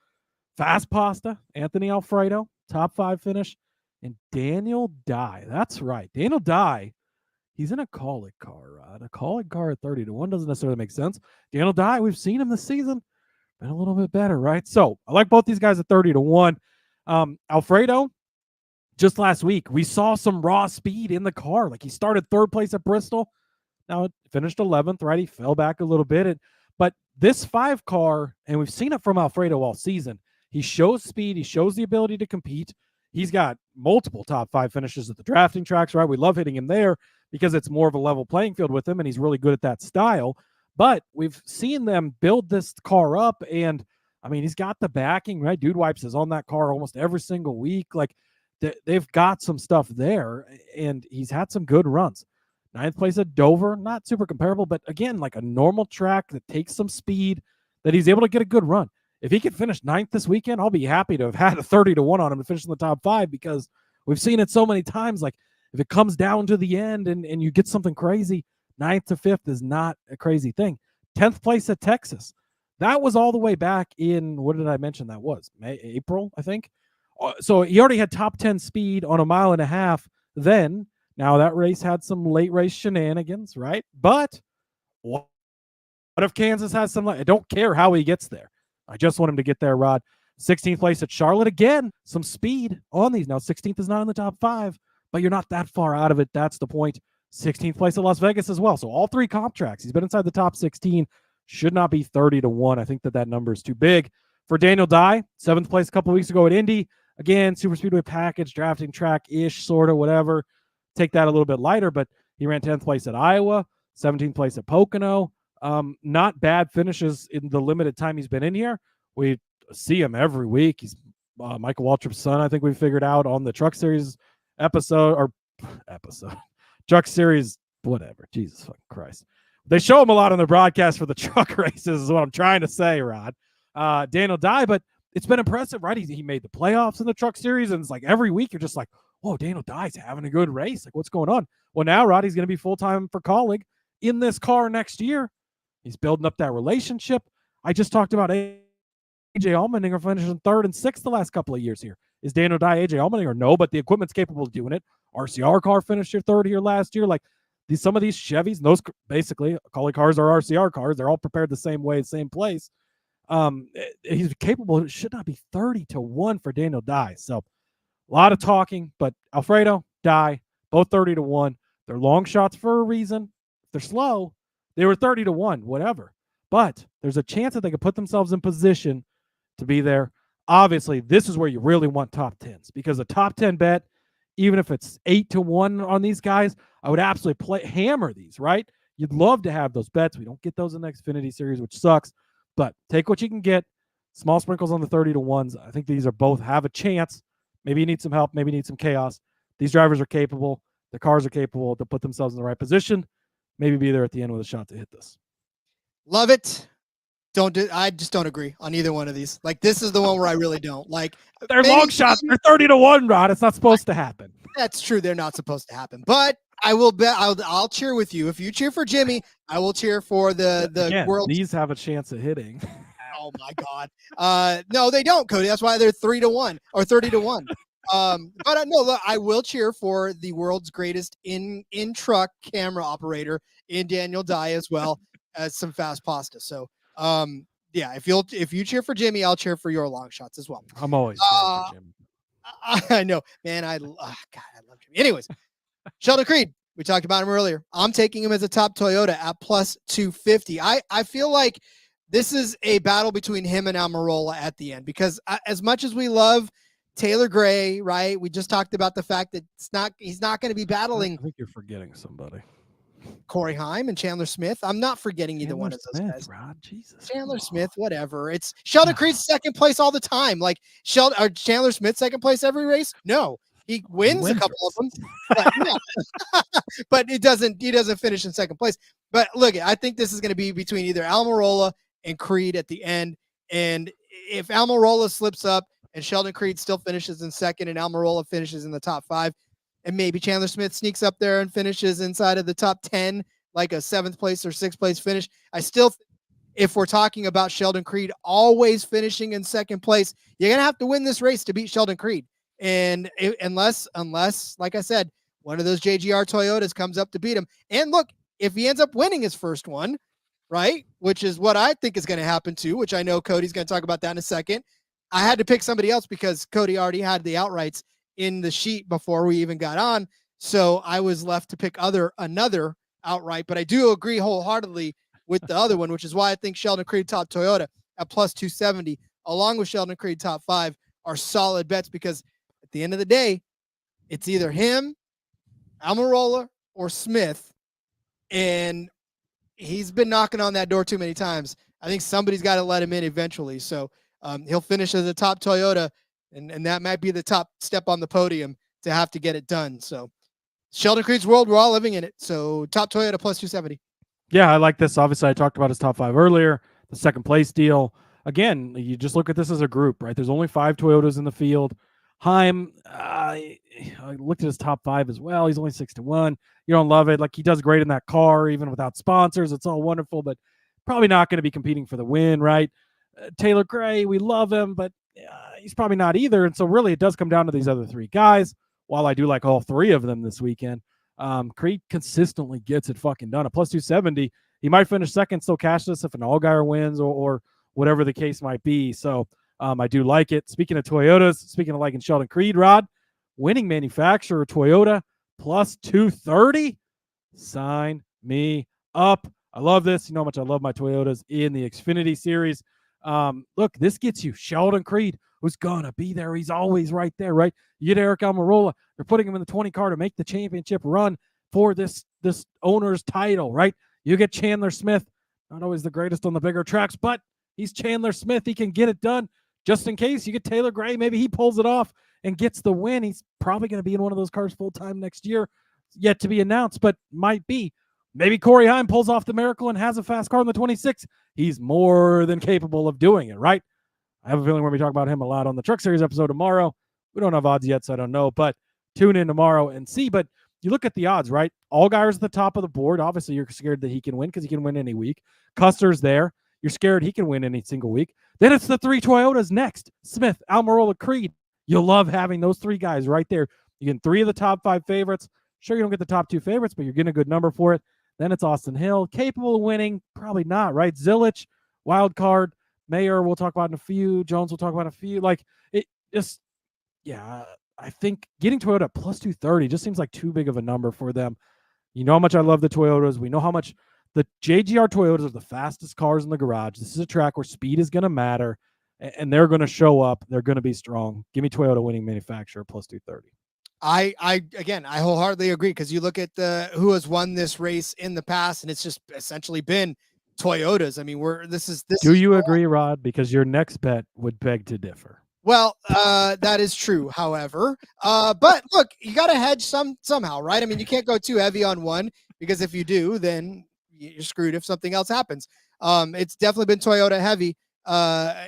S6: Fast Pasta, Anthony Alfredo, top 5 finish, and Daniel Dye. That's right. Daniel Dye, he's in a call-it car, Rod. A call-it car at 30 to 1 doesn't necessarily make sense. Daniel Dye, we've seen him this season. Been a little bit better, right? So I like both these guys at 30 to 1. Alfredo, just last week, we saw some raw speed in the car. Like, he started 3rd place at Bristol. Now it finished 11th, right? He fell back a little bit. But this 5 car, and we've seen it from Alfredo all season, he shows speed. He shows the ability to compete. He's got multiple top 5 finishes at the drafting tracks, right? We love hitting him there because it's more of a level playing field with him, and he's really good at that style. But we've seen them build this car up, and, I mean, he's got the backing, right? Dude Wipes is on that car almost every single week. Like, they've got some stuff there, and he's had some good runs. 9th place at Dover, not super comparable, but, again, like a normal track that takes some speed, that he's able to get a good run. If he could finish 9th this weekend, I'll be happy to have had a 30 to 1 on him to finish in the top 5, because we've seen it so many times. Like, if it comes down to the end and you get something crazy, 9th to 5th is not a crazy thing. 10th place at Texas. That was all the way back in, what did I mention that was? April, I think. So he already had top 10 speed on a mile and a half then. Now that race had some late race shenanigans, right? But what if Kansas has some? I don't care how he gets there. I just want him to get there, Rod. 16th place at Charlotte. Again, some speed on these. Now, 16th is not in the top 5, but you're not that far out of it. That's the point. 16th place at Las Vegas as well. So all 3 comp tracks. He's been inside the top 16. Should not be 30 to 1. I think that number is too big. For Daniel Dye, 7th place a couple weeks ago at Indy. Again, super speedway package, drafting track-ish, sort of, whatever. Take that a little bit lighter, but He ran 10th place at Iowa, 17th place at Pocono. Not bad finishes in the limited time he's been in here. We see him every week. He's Michael Waltrip's son, I think we figured out on the Truck Series episode. Truck Series, whatever. Jesus fucking Christ. They show him a lot on the broadcast for the truck races is what I'm trying to say, Rod. Daniel Dye, but it's been impressive, right? He made the playoffs in the Truck Series, and it's like every week you're just like, whoa, Daniel Dye's having a good race. Like, what's going on? Well, now Roddy's going to be full-time for Colleague in this car next year. He's building up that relationship. I just talked about AJ Allmendinger finishing 3rd and 6th the last couple of years here. Is Daniel Dye AJ Allmendinger? No, but the equipment's capable of doing it. RCR car finished your 3rd here last year. Like, some of these Chevys, those basically Colleague cars are RCR cars. They're all prepared the same way, same place. He's capable. It should not be 30-1 for Daniel Dye. So a lot of talking, but Alfredo, Dye, both 30-1. They're long shots for a reason. If they're slow, they were 30-1, whatever. But there's a chance that they could put themselves in position to be there. Obviously, this is where you really want top 10s because a top 10 bet, even if it's 8-1 on these guys, I would absolutely hammer these, right? You'd love to have those bets. We don't get those in the Xfinity Series, which sucks. But take what you can get. Small sprinkles on the 30-1s. I think these are both have a chance. Maybe you need some help. Maybe you need some chaos. These drivers are capable. The cars are capable to put themselves in the right position. Maybe be there at the end with a shot to hit this.
S1: Love it. I just don't agree on either one of these. Like, this is the one where I really don't. Like,
S6: they're long shots. They're 30-1, Rod. It's not supposed to happen.
S1: That's true. They're not supposed to happen. But I will bet I'll cheer with you. If you cheer for Jimmy, I will cheer for the world.
S6: These have a chance of hitting.
S1: Oh my God. No, they don't, Cody. That's why they're 3-1 or 30-1. But no, look, I will cheer for the world's greatest in truck camera operator in Daniel Dye as well as some fast pasta. So yeah, if you cheer for Jimmy, I'll cheer for your long shots as well.
S6: I'm always cheering for Jimmy.
S1: I know, man. God, I love Jimmy. Anyways, Sheldon Creed, we talked about him earlier. I'm taking him as a top Toyota at plus 250. I feel like this is a battle between him and Almirola at the end because as much as we love Taylor Gray, right? We just talked about the fact that he's not going to be battling.
S6: I think you're forgetting somebody.
S1: Corey Heim and Chandler Smith. I'm not forgetting either one of those guys.
S6: Rod, Jesus,
S1: Chandler Smith, whatever. It's Sheldon Creed's second place all the time. Like Chandler Smith second place every race? No. He wins a couple of them. But, yeah. But he doesn't finish in second place. But look, I think this is going to be between either Almirola and Creed at the end. And if Almirola slips up and Sheldon Creed still finishes in second and Almirola finishes in the top 5, and maybe Chandler Smith sneaks up there and finishes inside of the top 10, like a 7th place or 6th place finish. I still, if we're talking about Sheldon Creed always finishing in second place, you're going to have to win this race to beat Sheldon Creed. And unless, like I said, one of those JGR Toyotas comes up to beat him. And look, if he ends up winning his first one, right, which is what I think is going to happen too, which I know Cody's going to talk about that in a second. I had to pick somebody else because Cody already had the outrights in the sheet before we even got on. So I was left to pick another outright, but I do agree wholeheartedly with the other one, which is why I think Sheldon Creed top Toyota at plus 270, along with Sheldon Creed top 5 are solid bets because at the end of the day, it's either him, Almirola, or Smith. And he's been knocking on that door too many times. I think somebody's got to let him in eventually. So he'll finish as a top Toyota, and that might be the top step on the podium to have to get it done. So Sheldon Creed's world, we're all living in it. So top Toyota plus 270.
S6: Yeah, I like this. Obviously, I talked about his top 5 earlier, the second place deal. Again, you just look at this as a group, right? There's only 5 Toyotas in the field. Heim, I looked at his top 5 as well. He's only 6-1. You don't love it. Like, he does great in that car, even without sponsors. It's all wonderful, but probably not going to be competing for the win, right? Taylor Gray, we love him, but he's probably not either. And so really it does come down to these other 3 guys. While I do like all 3 of them this weekend, Creed consistently gets it fucking done. At plus 270, he might finish second, still cash this if an Allgaier wins or whatever the case might be. So I do like it. Speaking of Toyotas, speaking of liking Sheldon Creed, Rod, winning manufacturer Toyota plus 230. Sign me up. I love this. You know how much I love my Toyotas in the Xfinity Series. Look, this gets you Sheldon Creed, who's gonna be there. He's always right there, right? You get Eric Almirola. They're putting him in the 20 car to make the championship run. for this owner's title, right? You get Chandler Smith, not always the greatest on the bigger tracks, but he's Chandler Smith. He can get it done. Just in case you get Taylor Gray, maybe he pulls it off and gets the win. He's probably going to be in one of those cars full-time next year. Yet to be announced, but might be. Maybe Corey Heim pulls off the miracle and has a fast car in the 26. He's more than capable of doing it, right? I have a feeling we're going to be talking about him a lot on the Truck Series episode tomorrow. We don't have odds yet, so I don't know, but tune in tomorrow and see. But you look at the odds, right? Allgaier's at the top of the board. Obviously, you're scared that he can win because he can win any week. Custer's there. You're scared he can win any single week. Then it's the 3 Toyotas next. Smith, Almirola, Creed. You'll love having those 3 guys right there. You get 3 of the top 5 favorites. Sure, you don't get the top 2 favorites, but you're getting a good number for it. Then it's Austin Hill. Capable of winning? Probably not, right? Zilich, wild card. Mayer, we'll talk about in a few. Jones, we'll talk about in a few. Like, it just, yeah, I think getting Toyota plus 230 just seems like too big of a number for them. You know how much I love the Toyotas. We know how much the JGR Toyotas are the fastest cars in the garage. This is a track where speed is going to matter, and they're going to show up. They're going to be strong. Give me Toyota winning manufacturer plus 230.
S1: I wholeheartedly agree, because you look at who has won this race in the past, and it's just essentially been Toyotas. I mean, this.
S6: Do you agree, Rod? Because your next bet would beg to differ.
S1: Well, that is true. However, but look, you got to hedge somehow, right? I mean, you can't go too heavy on one, because if you do, then you're screwed if something else happens. It's definitely been Toyota heavy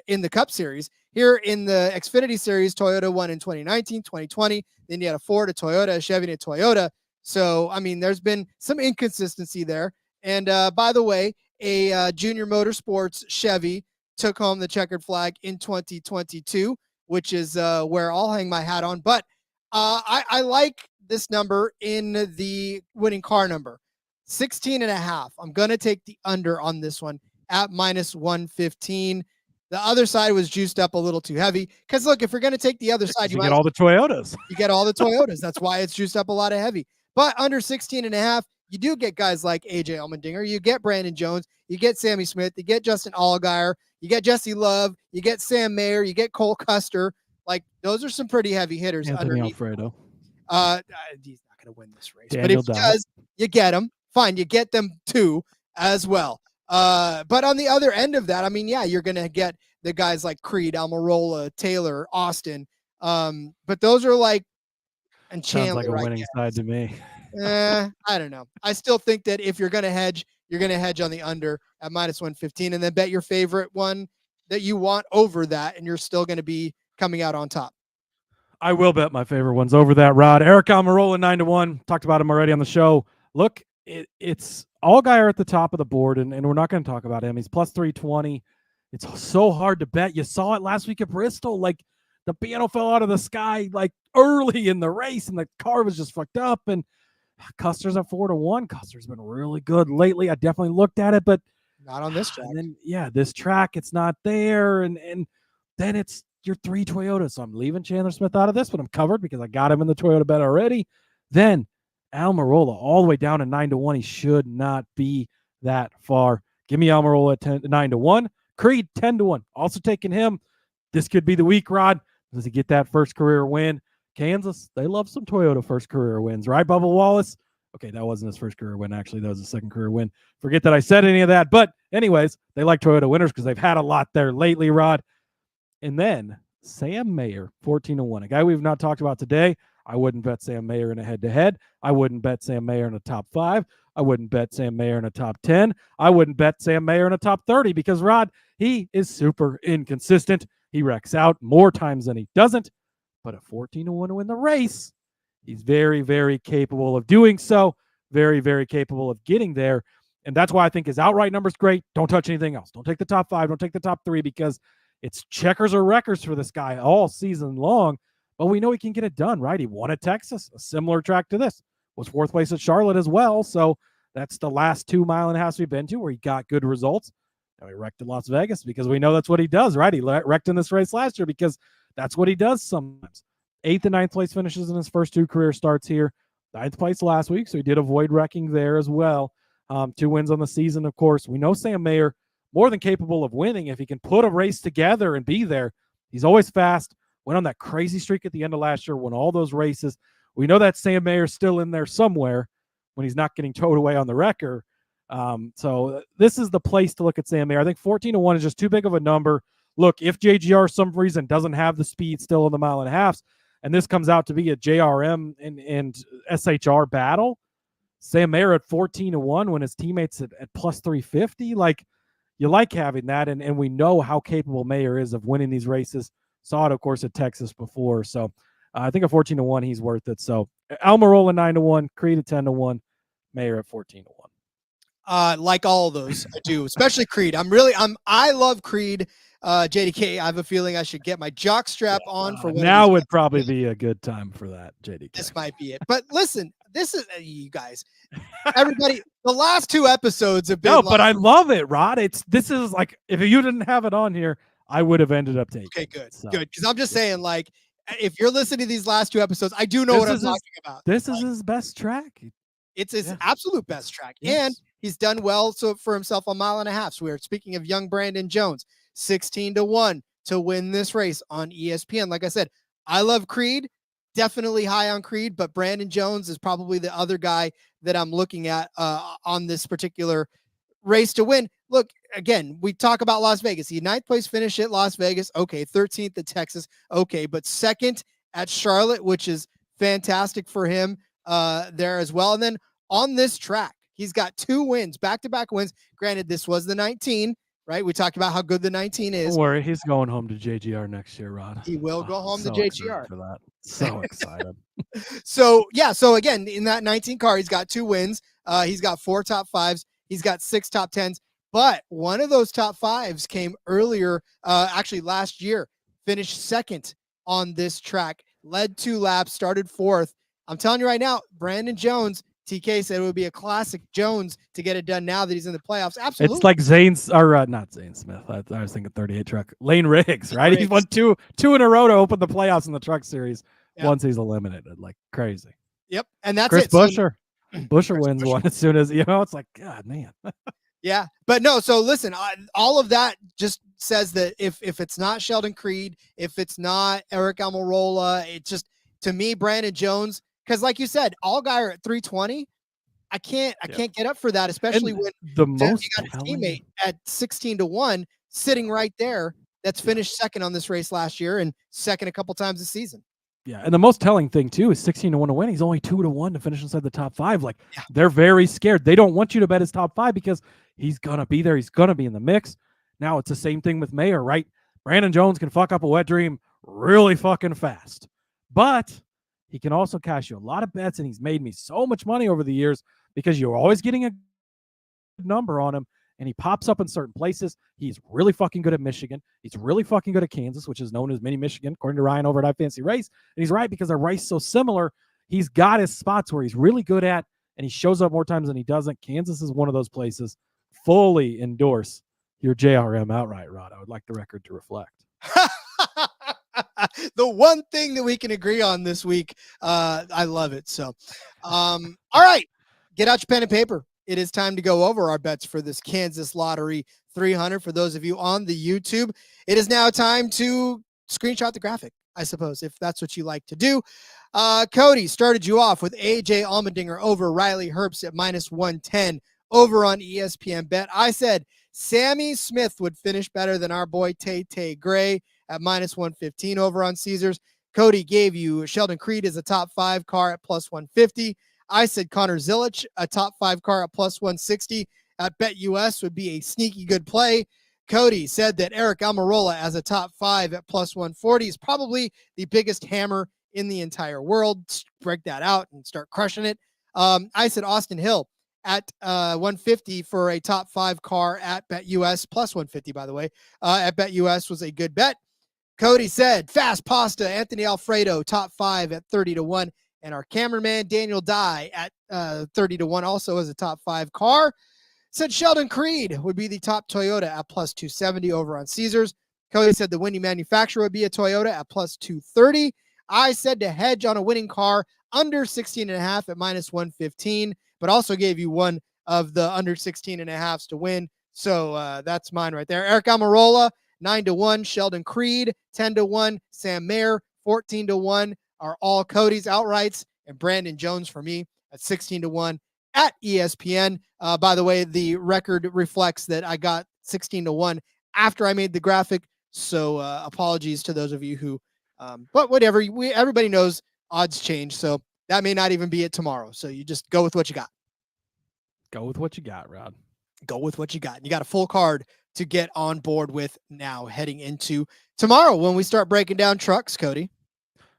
S1: in the Cup Series. Here in the Xfinity Series, Toyota won in 2019, 2020. Then you had a Ford, a Toyota, a Chevy, and a Toyota. So, I mean, there's been some inconsistency there. And by the way, a Junior Motorsports Chevy took home the checkered flag in 2022, which is where I'll hang my hat on. But I like this number in the winning car number, 16.5. I'm going to take the under on this one at minus 115. The other side was juiced up a little too heavy. Because, look, if you're going to take the other side,
S6: you get all the Toyotas.
S1: You get all the Toyotas. That's why it's juiced up a lot of heavy. But under 16.5, you do get guys like AJ Allmendinger. You get Brandon Jones. You get Sammy Smith. You get Justin Allgaier. You get Jesse Love. You get Sam Mayer. You get Cole Custer. Like, those are some pretty heavy hitters.
S6: Anthony
S1: underneath.
S6: Alfredo.
S1: He's not going to win this race.
S6: Daniel
S1: but if he does, you get him. Fine. You get them too as well. But on the other end of that, I mean, yeah, you're going to get the guys like Creed, Almirola, Taylor, Austin. But those are like, and Chandler.
S6: Sounds like a winning side to me.
S1: I don't know. I still think that if you're going to hedge, you're going to hedge on the under at minus 115, and then bet your favorite one that you want over that, and you're still going to be coming out on top.
S6: I will bet my favorite ones over that, Rod. Eric Almirola, 9-1. Talked about him already on the show. Look, it's Allgaier at the top of the board, and we're not going to talk about him. He's plus 320. It's so hard to bet. You saw it last week at Bristol. Like, the piano fell out of the sky like early in the race, and the car was just fucked up. And Custer's at 4-1. Custer's been really good lately. I definitely looked at it, but
S1: not on this track.
S6: And then, yeah, this track, it's not there. And then it's your 3 Toyotas. So I'm leaving Chandler Smith out of this, but I'm covered because I got him in the Toyota bet already. Then Almirola all the way down to 9-1. He should not be that far. Give me Almirola at 9-1. Creed 10-1. Also taking him. This could be the week, Rod. Does he get that first career win? Kansas, they love some Toyota first career wins, right, Bubba Wallace? Okay, that wasn't his first career win. Actually, that was his second career win. Forget that I said any of that. But anyways, they like Toyota winners because they've had a lot there lately, Rod. And then Sam Mayer, 14-1. A guy we've not talked about today. I wouldn't bet Sam Mayer in a head-to-head. I wouldn't bet Sam Mayer in a top 5. I wouldn't bet Sam Mayer in a top 10. I wouldn't bet Sam Mayer in a top 30 because, Rod, he is super inconsistent. He wrecks out more times than he doesn't. But at 14-1 to win the race, he's very, very capable of doing so. Very, very capable of getting there. And that's why I think his outright number's great. Don't touch anything else. Don't take the top 5. Don't take the top 3 because it's checkers or wreckers for this guy all season long. But we know he can get it done, right? He won at Texas, a similar track to this. Was 4th place at Charlotte as well. So that's the last 2.5 miles we've been to where he got good results. Now he wrecked in Las Vegas because we know that's what he does, right? He wrecked in this race last year because that's what he does sometimes. 8th and 9th place finishes in his first 2 career starts here. 9th place last week, so he did avoid wrecking there as well. 2 wins on the season, of course. We know Sam Mayer more than capable of winning if he can put a race together and be there. He's always fast. Went on that crazy streak at the end of last year, won all those races. We know that Sam Mayer's still in there somewhere. when he's not getting towed away on the wrecker. So this is the place to look at Sam Mayer. I think 14-1 is just too big of a number. Look, if JGR some reason doesn't have the speed still in the mile and a half, and this comes out to be a JRM and SHR battle, Sam Mayer at 14-1 when his teammates at plus 350, like, you like having that, and we know how capable Mayer is of winning these races. Saw it, of course, at Texas before. So I think at 14-1, he's worth it. So Almirola 9-1, Creed at 10-1, Mayer at 14-1.
S1: Like all of those, I do, especially Creed. I love Creed. JDK, I have a feeling I should get my jock strap on for one.
S6: Now would probably be a good time for that, JDK.
S1: This might be it. But listen, this is you guys, everybody. The last 2 episodes have been.
S6: No, but I love it, Rod. This is like, if you didn't have it on here, I would have ended up taking.
S1: Okay, good, good. Because I'm just saying, like, if you're listening to these last 2 episodes, I do know what I'm talking about.
S6: This is his best track.
S1: It's his absolute best track,
S6: Yes.
S1: and he's done well for himself a mile and a half. So we are speaking of young Brandon Jones, 16-1 to win this race on ESPN. Like I said, I love Creed, definitely high on Creed, but Brandon Jones is probably the other guy that I'm looking at on this particular race to win. Look, again, we talk about Las Vegas. He 9th place finish at Las Vegas. Okay. 13th at Texas. Okay. But 2nd at Charlotte, which is fantastic for him there as well. And then on this track, he's got 2 wins, back-to-back wins. Granted, this was the 19, right? We talked about how good the 19 is.
S6: Don't worry, he's going home to JGR next year, Rod.
S1: He will go home to
S6: so
S1: JGR.
S6: for that. So excited.
S1: So again, in that 19 car, he's got 2 wins. He's got 4 top 5s. He's got 6 top 10s. But one of those top 5s came earlier, actually last year, finished 2nd on this track, led 2 laps, started 4th. I'm telling you right now, Brandon Jones, TK said it would be a classic Jones to get it done now that he's in the playoffs. Absolutely.
S6: It's like not Zane Smith. I was thinking 38 truck. Lane Riggs, right? He won two in a row to open the playoffs in the Truck Series once he's eliminated. Like crazy.
S1: Yep. And that's
S6: Chris
S1: it.
S6: Buescher. Buescher wins one as soon as, it's like, God, man.
S1: Yeah. But no, so listen, all of that just says that if it's not Sheldon Creed, if it's not Eric Almirola, it's just, to me, Brandon Jones, because like you said, all guy are at 320. I can't get up for that, especially when
S6: the most
S1: you got his teammate at 16-1 sitting right there that's finished 2nd on this race last year and 2nd a couple times this season.
S6: Yeah, and the most telling thing too is 16-1 to win. He's only 2-1 to finish inside the top 5. Like, they're very scared. They don't want you to bet his top 5 because he's gonna be there. He's gonna be in the mix. Now it's the same thing with Mayer, right? Brandon Jones can fuck up a wet dream really fucking fast, but he can also cash you a lot of bets, and he's made me so much money over the years because you're always getting a number on him, and he pops up in certain places. He's really fucking good at Michigan. He's really fucking good at Kansas, which is known as Mini Michigan, according to Ryan over at iFantasy Race. And he's right because they're race so similar. He's got his spots where he's really good at, and he shows up more times than he doesn't. Kansas is one of those places. Fully endorse your JRM outright, Rod. I would like the record to reflect.
S1: The one thing that we can agree on this week. I love it. So, all right, get out your pen and paper. It is time to go over our bets for this Kansas Lottery 300. For those of you on the YouTube, it is now time to screenshot the graphic, I suppose, if that's what you like to do. Cody started you off with AJ Allmendinger over Riley Herbst at -110 over on ESPN Bet. I said Sammy Smith would finish better than our boy Tay Gray at -115 over on Caesars. Cody gave you Sheldon Creed as a top 5 car at +150. I said Connor Zilich, a top 5 car at +160 at BetUS would be a sneaky good play. Cody said that Eric Almirola as a top 5 at +140 is probably the biggest hammer in the entire world. Break that out and start crushing it. I said Austin Hill at 150 for a top 5 car at BetUS, +150, by the way, at BetUS was a good bet. Cody said Fast Pasta, Anthony Alfredo, top 5 at 30-1. And our cameraman, Daniel Dye, at 30-1, also as a top 5 car. Said Sheldon Creed would be the top Toyota at +270 over on Caesars. Cody said the winning manufacturer would be a Toyota at +230. I said to hedge on a winning car under 16.5 at -115, but also gave you one of the under 16.5s to win. So that's mine right there. Eric Almirola, 9-1. Sheldon Creed, 10-1. Sam Mayer, 14-1. Are all Cody's outrights, and Brandon Jones for me at 16-1 at ESPN. By the way, the record reflects that I got 16-1 after I made the graphic. So apologies to those of you who, but whatever. Everybody knows odds change. So that may not even be it tomorrow. So you just go with what you got.
S6: Go with what you got, Rod.
S1: Go with what you got. And you got a full card to get on board with now heading into tomorrow when we start breaking down trucks, Cody.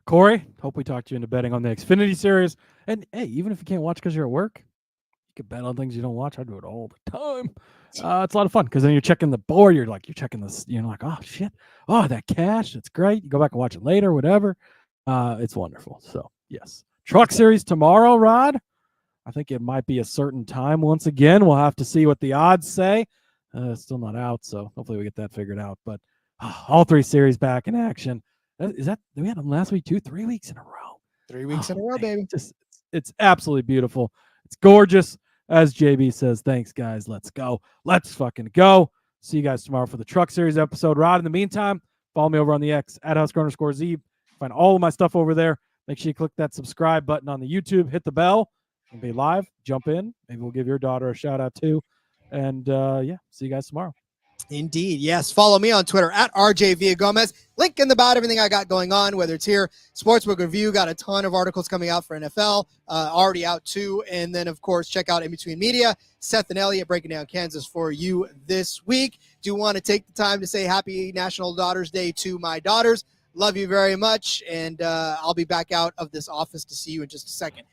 S6: Corey, hope we talked you into betting on the Xfinity Series. And hey, even if you can't watch because you're at work, you can bet on things you don't watch. I do it all the time. It's a lot of fun because then you're checking the board. You're checking this. You're like, oh shit, oh that cash, it's great. You go back and watch it later, whatever. It's wonderful. So yes, Truck Series tomorrow, Rod. I think it might be a certain time. Once again, we'll have to see what the odds say. It's still not out, so hopefully we get that figured out. But all three series back in action. We had them last week, 3 weeks in a row.
S1: 3 weeks in a row, baby.
S6: It's absolutely beautiful. It's gorgeous. As JB says, thanks, guys. Let's go. Let's fucking go. See you guys tomorrow for the Truck Series episode. Rod, in the meantime, follow me over on the X at @Husker_Zeeb. Find all of my stuff over there. Make sure you click that subscribe button on the YouTube. Hit the bell. We'll be live. Jump in. Maybe we'll give your daughter a shout out too. And see you guys tomorrow.
S1: Indeed. Yes. Follow me on Twitter at RJ Villagomez. Link in the about everything I got going on, whether it's here, Sportsbook Review, got a ton of articles coming out for NFL, already out too. And then, of course, check out In Between Media, Seth and Elliott breaking down Kansas for you this week. Do want to take the time to say happy National Daughters Day to my daughters. Love you very much. And I'll be back out of this office to see you in just a second.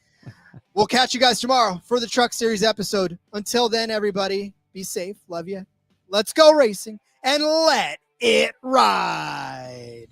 S1: We'll catch you guys tomorrow for the Truck Series episode. Until then, everybody, be safe. Love you. Let's go racing and let it ride.